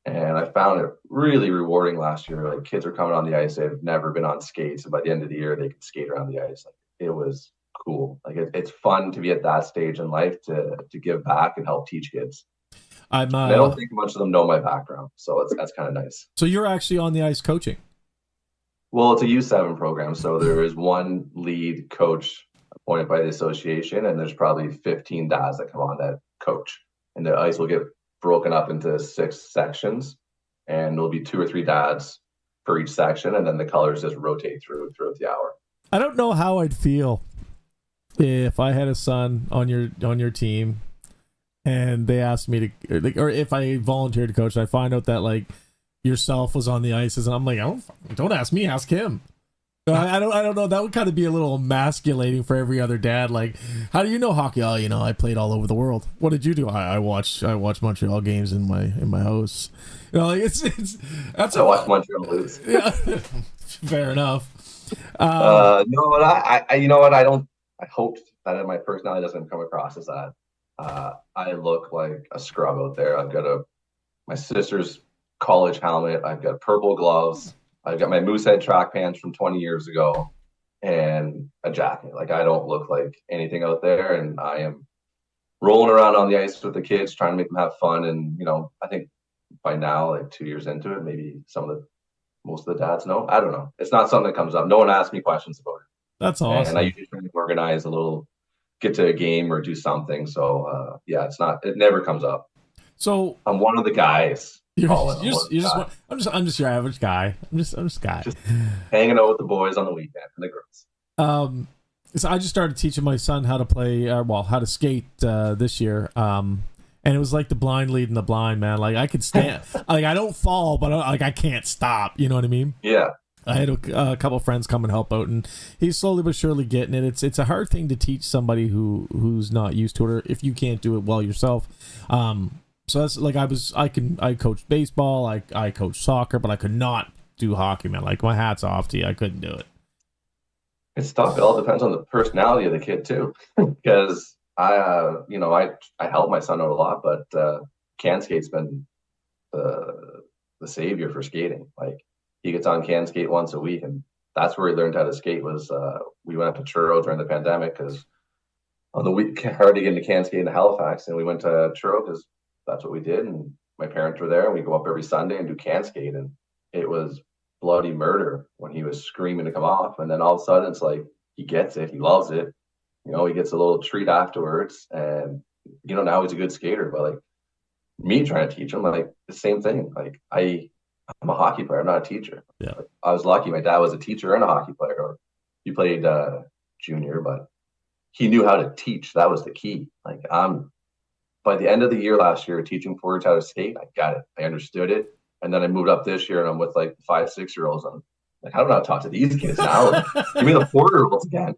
And I found it really rewarding last year. Like, kids are coming on the ice, they've never been on skates, and by the end of the year they could skate around the ice. Like, it was cool. Like, it's fun to be at that stage in life to give back and help teach kids. I don't think much of them know my background, so that's kind of nice. So you're actually on the ice coaching? Well, it's a U7 program, so there is one lead coach appointed by the association, and there's probably 15 dads that come on that coach. And the ice will get broken up into 6 sections, and there'll be 2 or 3 dads for each section, and then the colors just rotate throughout the hour. I don't know how I'd feel if I had a son on your team and they asked me to, or if I volunteered to coach and I find out that like yourself was on the ices, and I'm like, don't ask me, ask him. I don't know. That would kind of be a little emasculating for every other dad. Like, how do you know hockey? Oh, I played all over the world. What did you do? I watch Montreal games in my house. Like that's I watch Montreal lose. Yeah, fair enough. No, but I you know what? I hope that my personality doesn't come across as that. I look like a scrub out there. My sister's college helmet. I've got purple gloves. I've got my Moosehead track pants from 20 years ago and a jacket. Like, I don't look like anything out there, and I am rolling around on the ice with the kids, trying to make them have fun. And, I think by now, like 2 years into it, maybe most of the dads know. I don't know. It's not something that comes up. No one asks me questions about it. That's awesome. And I usually try to organize a little, get to a game or do something. So, it never comes up. So I'm one of the guys. I'm just your average guy. I'm just a guy. Just hanging out with the boys on the weekend and the girls. So I just started teaching my son how to play, how to skate this year. And it was like the blind leading the blind, man. Like, I could stand, like, I don't fall, but I can't stop. You know what I mean? Yeah. I had a couple of friends come and help out, and he's slowly but surely getting it. It's a hard thing to teach somebody who's not used to it, or if you can't do it well yourself. So that's like I coached baseball, I coached soccer, but I could not do hockey, man. Like, my hat's off to you. I couldn't do it. It's tough. It all depends on the personality of the kid too, because I help my son out a lot, but can skate's been the savior for skating. Like, he gets on can skate once a week, and that's where he learned how to skate. Was we went up to Truro during the pandemic because on the week hard to get into can skate in Halifax, and we went to Truro because that's what we did. And my parents were there, and we go up every Sunday and do can skate, and it was bloody murder when he was screaming to come off. And then all of a sudden, it's like he gets it, he loves it. He gets a little treat afterwards, and now he's a good skater. But like me trying to teach him, like the same thing. Like, I'm a hockey player. I'm not a teacher. Yeah. Like, I was lucky. My dad was a teacher and a hockey player. Or he played junior, but he knew how to teach. That was the key. Like, by the end of the year last year, teaching forwards how to skate, I got it. I understood it. And then I moved up this year, and I'm with like 5-6-year-olds. I'm like, I don't know how to talk to these kids now. Like, give me the 4-year-olds again.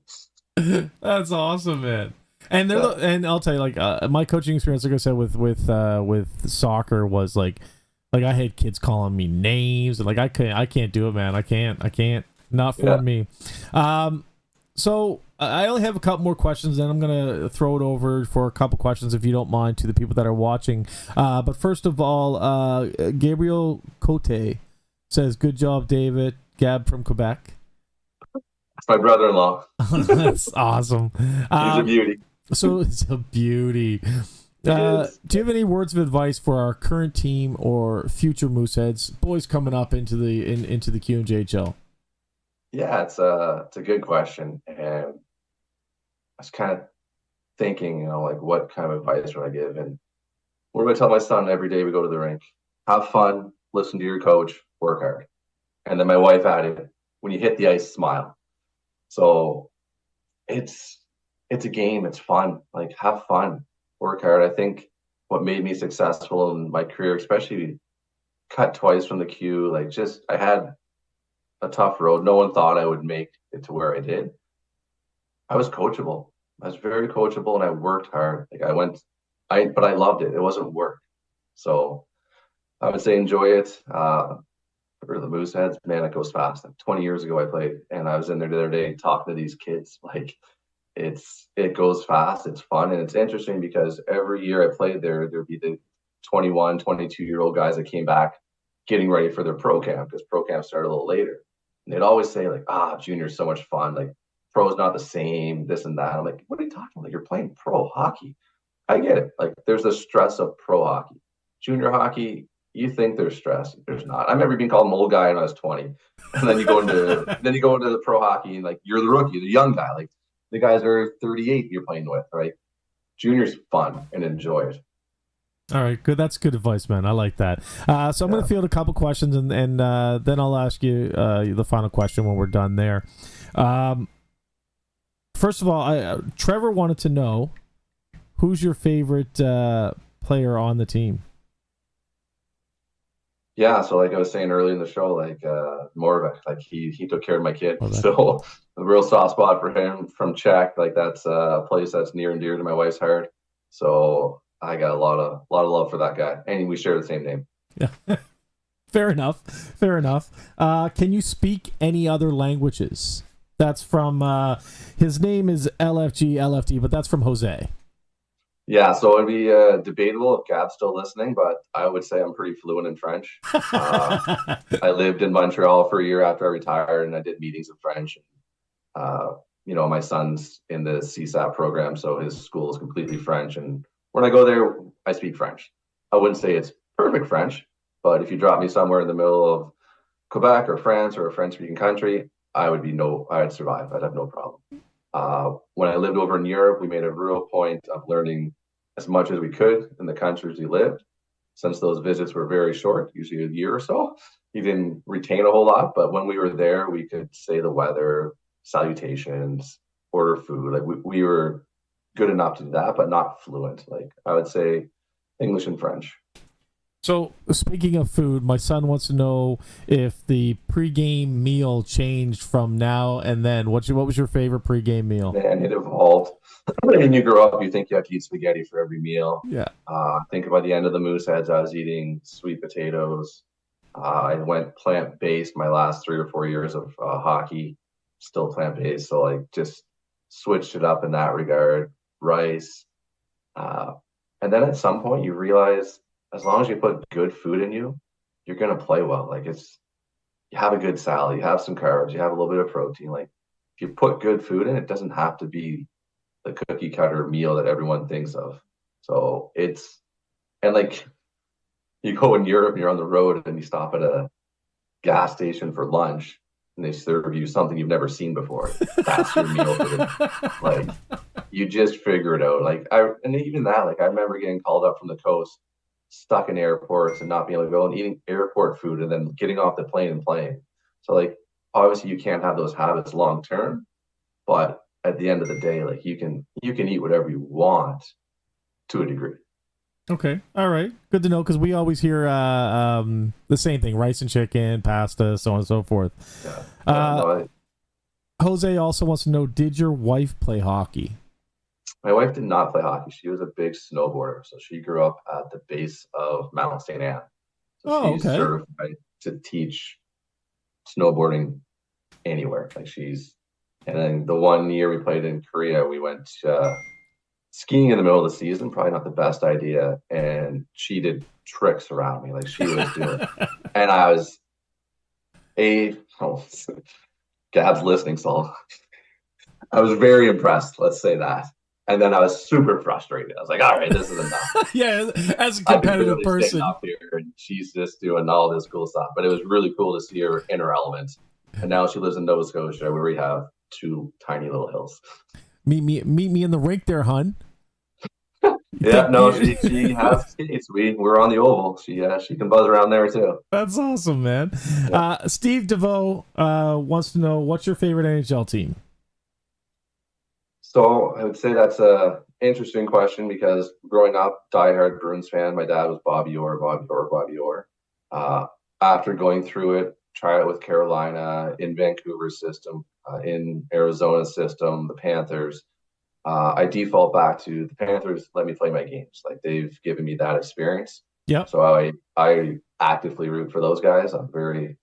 That's awesome, man. And and I'll tell you, like, my coaching experience, like I said, with soccer was like I had kids calling me names, and like I can't do it, man. I can't. Not for me. So I only have a couple more questions, then I'm gonna throw it over for a couple questions, if you don't mind, to the people that are watching. But first of all, Gabriel Cote says, "Good job, David." Gab from Quebec. That's my brother-in-law. That's awesome. He's a beauty. So it's a beauty. Do you have any words of advice for our current team or future Mooseheads, boys coming up into the QMJHL? Yeah, it's a good question, and I was kind of thinking, like, what kind of advice would I give? And what do I tell my son every day we go to the rink? Have fun, listen to your coach, work hard. And then my wife added, when you hit the ice, smile. So it's a game. It's fun. Like, have fun, work hard. I think what made me successful in my career, especially cut twice from the Q, like, just, I had a tough road. No one thought I would make it to where I did. I was coachable. I was very coachable, and I worked hard. Like, but I loved it. It wasn't work. So I would say enjoy it. For the Mooseheads, man, it goes fast. Like, 20 years ago I played, and I was in there the other day talking to these kids. Like, it goes fast. It's fun, and it's interesting because every year I played there'd be the 21, 22-year-old guys that came back getting ready for their pro camp, because pro camp started a little later. And they'd always say, like, junior's so much fun. Like, pro's not the same, this and that. I'm like, what are you talking about? Like, you're playing pro hockey. I get it. Like, there's the stress of pro hockey. Junior hockey, you think there's stress. There's not. I remember being called an old guy when I was 20. And then you go into the pro hockey, and like, you're the rookie, the young guy. Like, the guys are 38 you're playing with, right? Junior's fun, and enjoy it. All right, good. That's good advice, man. I like that. So I'm going to field a couple questions, and then I'll ask you the final question when we're done there. First of all, Trevor wanted to know, who's your favorite player on the team? Yeah, so like I was saying earlier in the show, like Moravec, like he took care of my kid. Okay. So a real soft spot for him from Czech. Like, that's a place that's near and dear to my wife's heart. So I got a lot of love for that guy, and we share the same name. Yeah, fair enough. Can you speak any other languages? That's from his name is LFT, but that's from Jose. Yeah, so it'd be debatable if Gab's still listening, but I would say I'm pretty fluent in French. I lived in Montreal for a year after I retired, and I did meetings in French. Uh, my son's in the CSAP program, so his school is completely French. And when I go there, I speak French. I wouldn't say it's perfect French, but if you drop me somewhere in the middle of Quebec or France or a French-speaking country, I'd survive. I'd have no problem. When I lived over in Europe, we made a real point of learning as much as we could in the countries we lived. Since those visits were very short, usually a year or so, you didn't retain a whole lot. But when we were there, we could say the weather, salutations, order food. Like we were good enough to do that, but not fluent. Like I would say English and French. So, speaking of food, my son wants to know if the pregame meal changed from now and then. What was your favorite pregame meal? And it evolved. When you grow up, you think you have to eat spaghetti for every meal. Yeah. I think by the end of the Mooseheads, I was eating sweet potatoes. I went plant-based my last 3 or 4 years of hockey, still plant-based. So like just switched it up in that regard. Rice. Uh, and then at some point you realize as long as you put good food in you, you're gonna play well. Like you have a good salad, you have some carbs, you have a little bit of protein. Like if you put good food in, it doesn't have to be the cookie cutter meal that everyone thinks of. So and like you go in Europe and you're on the road and you stop at a gas station for lunch and they serve you something you've never seen before. That's your meal for the like you just figure it out. And even that, like I remember getting called up from the coast, stuck in airports and not being able to go and eating airport food and then getting off the plane and playing. So like obviously you can't have those habits long term, but at the end of the day, like you can eat whatever you want to a degree. Okay. All right. Good to know because we always hear the same thing: rice and chicken, pasta, so on and so forth. Yeah. Jose also wants to know: did your wife play hockey? My wife did not play hockey. She was a big snowboarder. So she grew up at the base of Mount St. Anne. So Oh, she's okay. certified to teach snowboarding anywhere. And then the one year we played in Korea, we went skiing in the middle of the season, probably not the best idea. And she did tricks around me. Like she was doing, and I was oh, Gab's listening, so I was very impressed. Let's say that. And then I was super frustrated. I was like, all right, this is enough. Yeah, as a I can competitive barely person. stand up here, and she's just doing all this cool stuff. But it was really cool to see her in her element. And now she lives in Nova Scotia, where we have two tiny little hills. Meet me in the rink there, hun. Yeah, no, she has skates. We're on the oval. She can buzz around there too. That's awesome, man. Yeah. Steve DeVoe wants to know what's your favorite NHL team. So I would say that's a interesting question because growing up, diehard Bruins fan. My dad was Bobby Orr, Bobby Orr, Bobby Orr. After going through it, try it with Carolina in Vancouver's system, in Arizona's system, the Panthers. I default back to the Panthers. Let me play my games. Like they've given me that experience. Yeah. So I actively root for those guys. I'm very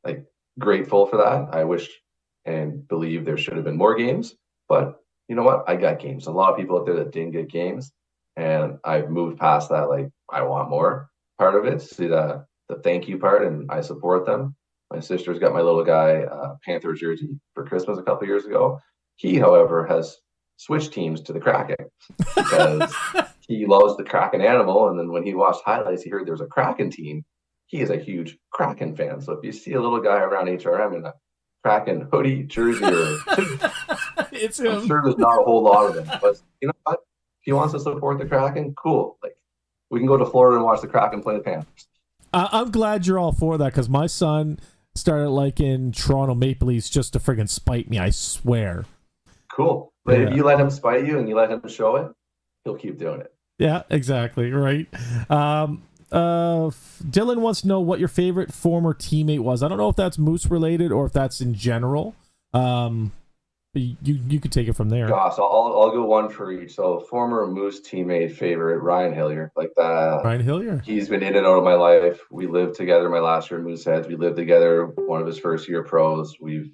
like grateful for that. I wish and believe there should have been more games, but you know what? I got games. A lot of people out there that didn't get games, and I've moved past that. Like I want more part of it. See the thank you part, and I support them. My sister's got my little guy Panther jersey for Christmas a couple years ago. He, however, has switched teams to the Kraken because he loves the Kraken animal. And then when he watched highlights, he heard there's a Kraken team. He is a huge Kraken fan. So if you see a little guy around HRM in a Kraken hoodie, jersey, or it's him. I'm sure there's not a whole lot of them. But you know what? If he wants to support the Kraken, cool. Like we can go to Florida and watch the Kraken play the Panthers. I'm glad you're all for that because my son started liking Toronto Maple Leafs just to friggin' spite me. I swear. Cool. But if you let him spite you and you let him show it, he'll keep doing it. Yeah, exactly. Right. Dylan wants to know what your favorite former teammate was. I don't know if that's Moose related or if that's in general. You could take it from there. Gosh, I'll go one for each. So former Moose teammate favorite, Ryan Hillier. Like that. Ryan Hillier. He's been in and out of my life. We lived together my last year in Mooseheads. We lived together one of his first year pros. We've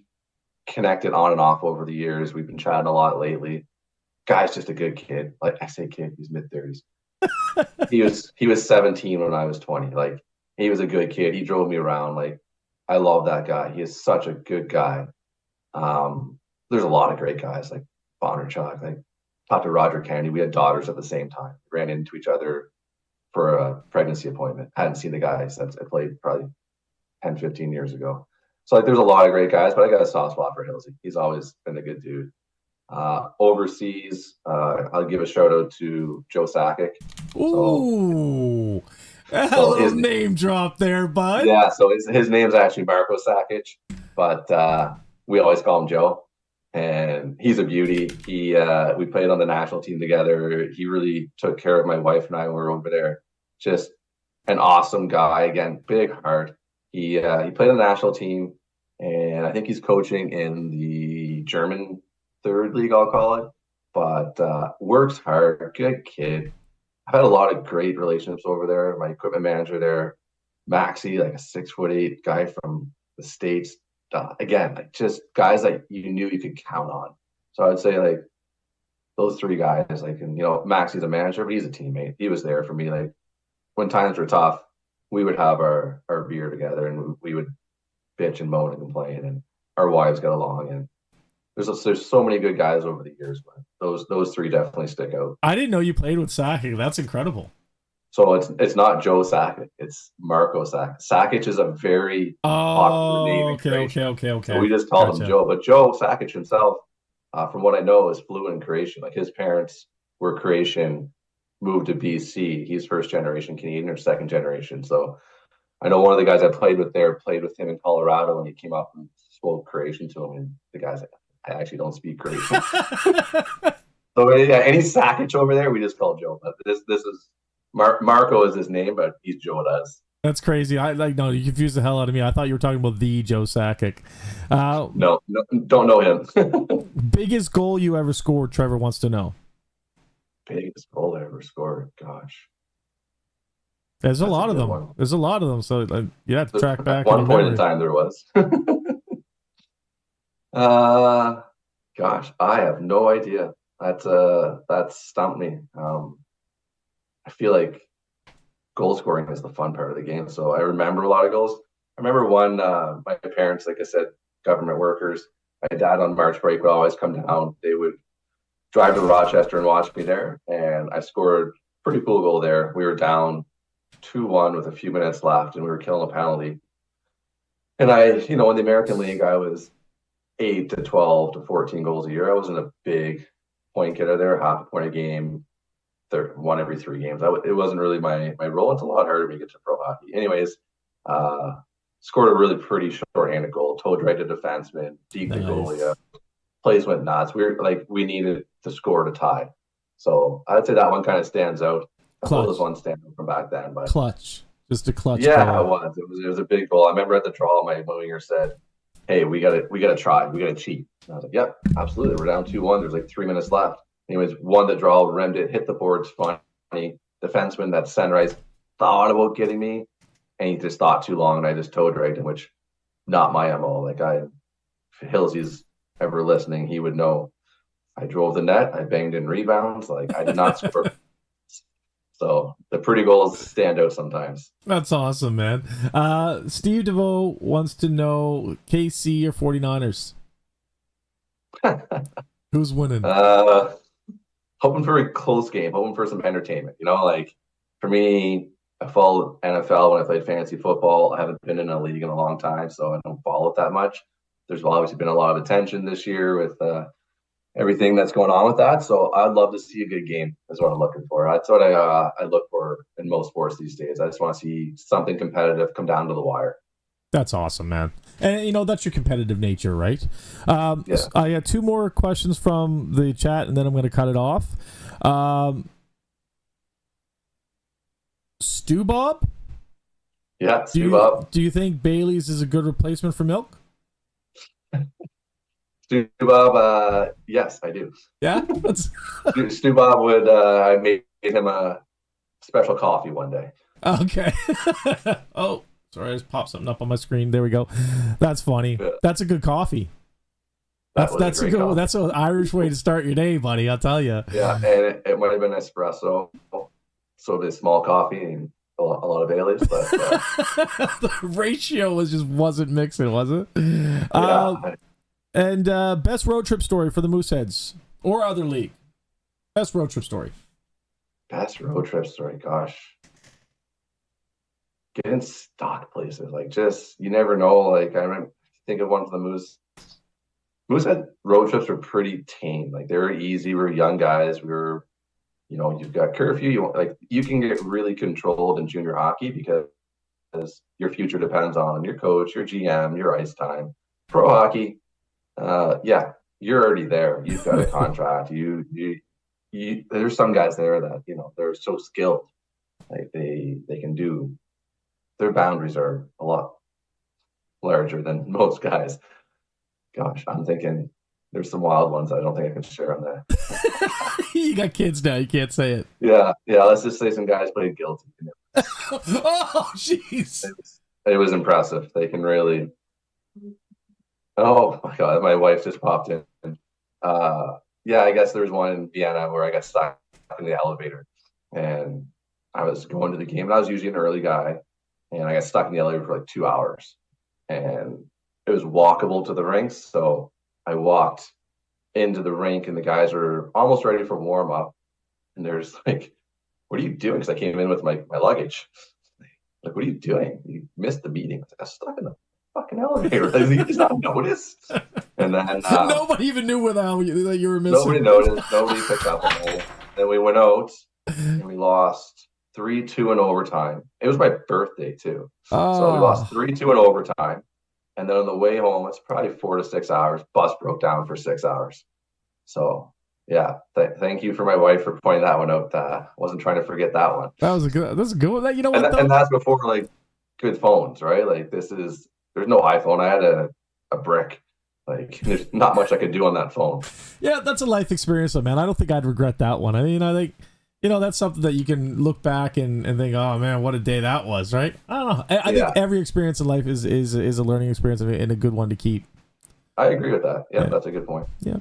connected on and off over the years. We've been chatting a lot lately. guy's just a good kid. Like I say kid, he's mid-30s. He was 17 when I was 20. Like he was a good kid. He drove me around. Like I love that guy. He is such a good guy. There's a lot of great guys like Bondarchuk. Like talked to Roger Kennedy. We had daughters at the same time. Ran into each other for a pregnancy appointment. Hadn't seen the guy since I played probably 10, 15 years ago. So like there's a lot of great guys, but I got a soft spot for Hillsy. He's always been a good dude. Overseas, I'll give a shout out to Joe Sakic. Ooh, a little name drop there, bud. Yeah, so his name's actually Marco Sakic, but we always call him Joe. And he's a beauty. We played on the national team together. He really took care of my wife and I when we were over there. Just an awesome guy. Again, big heart. He played on the national team, and I think he's coaching in the German third league, I'll call it. But works hard, good kid. I've had a lot of great relationships over there. My equipment manager there, Maxie, like a 6'8" guy from the States. Again, like just guys that you knew you could count on. So I would say like those three guys, like, and Maxie's a manager, but he's a teammate. He was there for me. Like when times were tough, we would have our beer together and we would bitch and moan and complain, and our wives got along. And there's so many good guys over the years, but those three definitely stick out. I didn't know you played with Sakic. That's incredible. So it's not Joe Sakic, it's Marco Sakic. Sakic is a very popular name. Okay. So we just called him Joe. But Joe Sakic himself, from what I know, is fluent in Croatian. Like his parents were Croatian, moved to BC. He's first generation Canadian or second generation. So I know one of the guys I played with there played with him in Colorado, and he came up and spoke Croatian to him. And the guy's like, I actually don't speak Croatian. So yeah, any Sakic over there, we just call Joe. But this is Marco is his name, but he's Joe to us. That's crazy. No, you confused the hell out of me. I thought you were talking about the Joe Sakic. No, don't know him. Biggest goal you ever scored, Trevor wants to know. Biggest goal I ever scored? Gosh. There's a lot of them. One. There's a lot of them, so you have to track back. At one point in time there was. Gosh, I have no idea. That stumped me. I feel like goal scoring is the fun part of the game. So I remember a lot of goals. I remember one, my parents, like I said, government workers. My dad on March break would always come down. They would drive to Rochester and watch me there. And I scored a pretty cool goal there. We were down 2-1 with a few minutes left, and we were killing a penalty. And in the American League, I was 8 to 12 to 14 goals a year. I wasn't a big point getter there, half a point a game. One every 3 games. It wasn't really my role. It's a lot harder to get to pro hockey. Anyways, scored a really pretty short-handed goal. Towed right to defenseman, deep the goalie. Plays went nuts. We needed to score to tie. So I'd say that one kind of stands out. Those ones stand out from back then. But clutch, just a clutch. Yeah, goal. It was a big goal. I remember at the draw, my winger said, "Hey, we gotta try. We gotta cheat." And I was like, "Yep, absolutely. We're down 2-1. There's like 3 minutes left." Anyways, won the draw, rimmed it, hit the boards, funny. Defenseman that Sunrise thought about getting me, and he just thought too long, and I just toe dragged him, which not my MO. Like if Hillsy's ever listening, he would know. I drove the net, I banged in rebounds, like I did not score. So the pretty goals stand out sometimes. That's awesome, man. Steve DeVoe wants to know KC or 49ers? Who's winning? Hoping for a close game, hoping for some entertainment. Like for me, I followed NFL when I played fantasy football. I haven't been in a league in a long time, so I don't follow it that much. There's obviously been a lot of attention this year with everything that's going on with that. So I'd love to see a good game is what I'm looking for. That's what I look for in most sports these days. I just want to see something competitive come down to the wire. That's awesome, man. And, that's your competitive nature, right? Yeah. I got 2 more questions from the chat, and then I'm going to cut it off. Stu Bob? Yeah, Stu Bob. Do you think Bailey's is a good replacement for milk? Stu Bob, yes, I do. Yeah? Stu Bob would, I made him a special coffee one day. Okay. Oh. Sorry, I just popped something up on my screen. There we go. That's funny. Yeah. That's a good coffee. That's a good. That's an Irish way to start your day, buddy. I'll tell you. Yeah, and it might have been espresso, so a bit small coffee and a lot of Baileys, but the ratio wasn't mixing, was it? yeah. And best road trip story for the Mooseheads or other league. Best road trip story. Best road trip story, gosh. Getting stock places, like just you never know. Like I remember, think of one for the Moosehead road trips were pretty tame. Like they were easy. We were young guys. We were, you've got curfew. You can get really controlled in junior hockey because your future depends on your coach, your GM, your ice time. Pro hockey, yeah, you're already there. You've got a contract. There's some guys there that they're so skilled, like they can do. Their boundaries are a lot larger than most guys. Gosh, I'm thinking there's some wild ones I don't think I can share on there. You got kids now. You can't say it. Yeah. Let's just say some guys played guilty. Oh, jeez. It was impressive. They can really. Oh my God, my wife just popped in. Yeah, I guess there was one in Vienna where I got stuck in the elevator, and I was going to the game, and I was usually an early guy, and I got stuck in the elevator for like 2 hours, and it was walkable to the rinks. So I walked into the rink and the guys were almost ready for warm up. And there's like, what are you doing? Because I came in with my luggage. Like, what are you doing? You missed the meeting. I was stuck in the fucking elevator. Like, you just not notice. And then nobody even knew what the hell you were missing. Nobody noticed. Nobody picked up on it. Then we went out and we lost 3-2 in overtime. It was my birthday too. So we lost 3-2 in overtime. And then on the way home, it's probably 4 to 6 hours. Bus broke down for 6 hours. So, yeah, thank you for my wife for pointing that one out. Wasn't trying to forget that one. That's a good one. You know what? And that's before like good phones, right? Like there's no iPhone. I had a brick. Like there's not much I could do on that phone. Yeah, that's a life experience, though, man. I don't think I'd regret that one. I mean, I think. That's something that you can look back and think, oh man, what a day that was, right? I don't know. I think every experience in life is a learning experience and a good one to keep. I agree with that. Yeah, that's a good point. Yeah.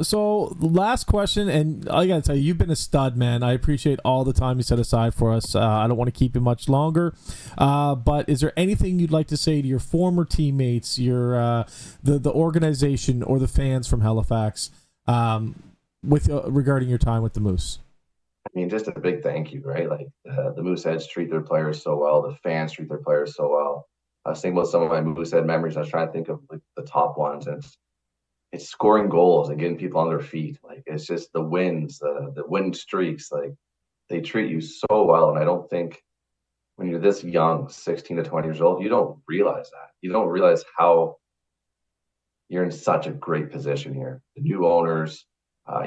So last question, and I gotta tell you, you've been a stud, man. I appreciate all the time you set aside for us. I don't want to keep you much longer, but is there anything you'd like to say to your former teammates, your the organization, or the fans from Halifax, with regarding your time with the Moose? I mean, just a big thank you, right? Like the Mooseheads treat their players so well. The fans treat their players so well. I was thinking about some of my Moosehead memories. I was trying to think of like the top ones, and it's scoring goals and getting people on their feet. Like it's just the wins, the win streaks. Like they treat you so well, and I don't think when you're this young, 16 to 20 years old, you don't realize that. You don't realize how you're in such a great position here. The new owners.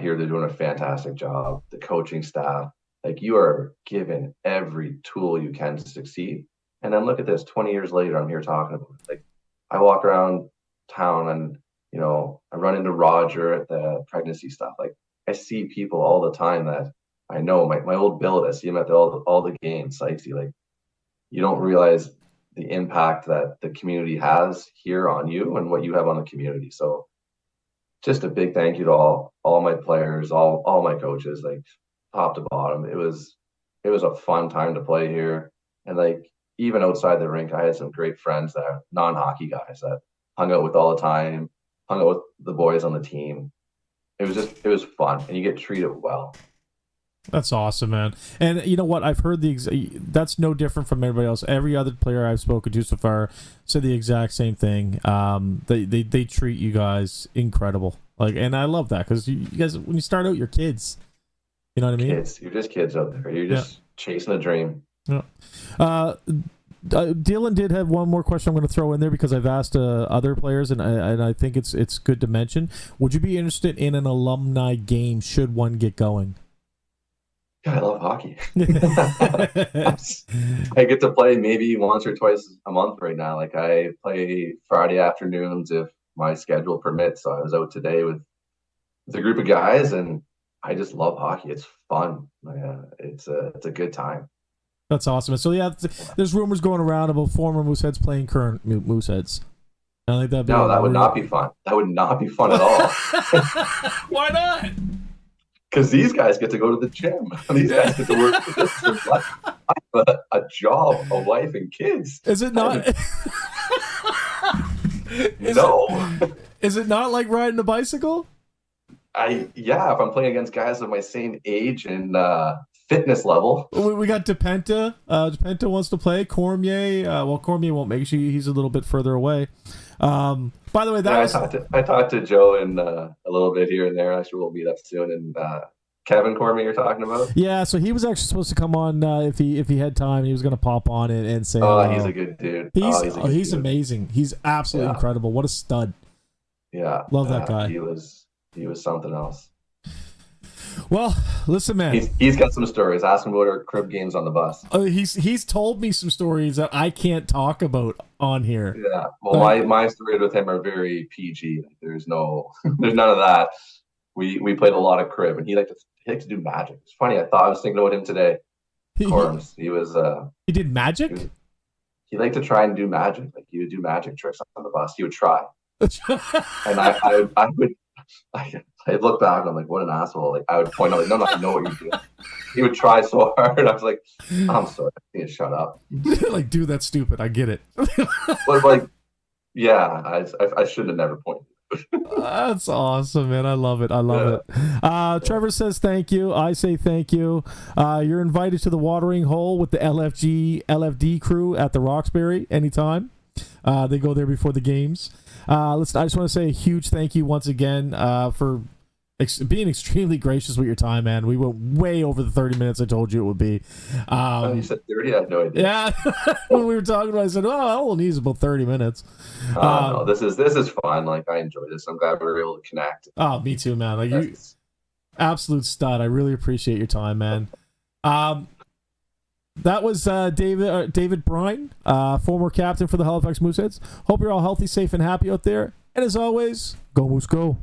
Here they're doing a fantastic job. The coaching staff, like you are given every tool you can to succeed. And then look at this, 20 years later, I'm here talking about it. Like I walk around town and, I run into Roger at the pregnancy stuff. Like I see people all the time that I know, my old billet, I see him at all the games, Sykesy. Like you don't realize the impact that the community has here on you and what you have on the community. So just a big thank you to all my players, all my coaches, like top to bottom. It was a fun time to play here. And like even outside the rink, I had some great friends that are non-hockey guys that hung out with all the time, hung out with the boys on the team. It was fun, and you get treated well. That's awesome, man. And you know what? I've heard that's no different from everybody else. Every other player I've spoken to so far said the exact same thing. They treat you guys incredible. Like, and I love that because you guys, when you start out, you're kids. You know what I mean? Kids, you're just kids out there. You're just chasing a dream. Yeah. Dylan did have one more question I'm going to throw in there because I've asked other players, and I think it's good to mention. Would you be interested in an alumni game should one get going? God, I love hockey. I get to play maybe once or twice a month right now. Like I play Friday afternoons if my schedule permits. So I was out today with a group of guys, and I just love hockey. It's fun. It's a good time. That's awesome. So yeah, there's rumors going around about former Mooseheads playing current Mooseheads. I think that'd be No, that would not be fun. That would not be fun at all. Why not? Because these guys get to go to the gym. These guys get to work for this. I have a job, a wife, and kids. Is it not? Is it not like riding a bicycle? Yeah, if I'm playing against guys of my same age and fitness level. We got DePenta. DePenta wants to play. Cormier. Cormier won't make it. He's a little bit further away. By the way, I talked to Joe in a little bit here and there. Actually, we'll meet up soon. And Kevin Cormier, you're talking about? Yeah, so he was actually supposed to come on if he had time. He was going to pop on and say. Oh, he's a good dude. He's amazing. He's absolutely incredible. What a stud. Yeah, love that guy. He was something else. Well, listen, man. He's got some stories. Ask him about our crib games on the bus. He's told me some stories that I can't talk about on here. Yeah. Well, my stories with him are very PG. There's none of that. We played a lot of crib, and he liked to do magic. It's funny. I was thinking about him today. Corms. He did magic. He liked to try and do magic. Like, he would do magic tricks on the bus. He would try. And I'd look back and I'm like, what an asshole. Like, I would point out, like, no, I know what you're doing. He would try so hard. I was like, I'm sorry. I need to shut up. Like, dude, that's stupid. I get it. But like, yeah, I should have never pointed. That's awesome, man. I love it. it. Trevor says thank you. I say thank you. You're invited to the watering hole with the LFD crew at the Roxbury anytime. They go there before the games. I just want to say a huge thank you once again for being extremely gracious with your time, man. We went way over the 30 minutes I told you it would be. You said 30? I had no idea. Yeah. When we were talking about it, I said, all we'll need is about 30 minutes. No, this is fun. Like, I enjoy this. I'm glad we were able to connect. Oh, me too, man. Like, you absolute stud. I really appreciate your time, man. That was David Brine, former captain for the Halifax Mooseheads. Hope you're all healthy, safe, and happy out there. And as always, go Moose, go.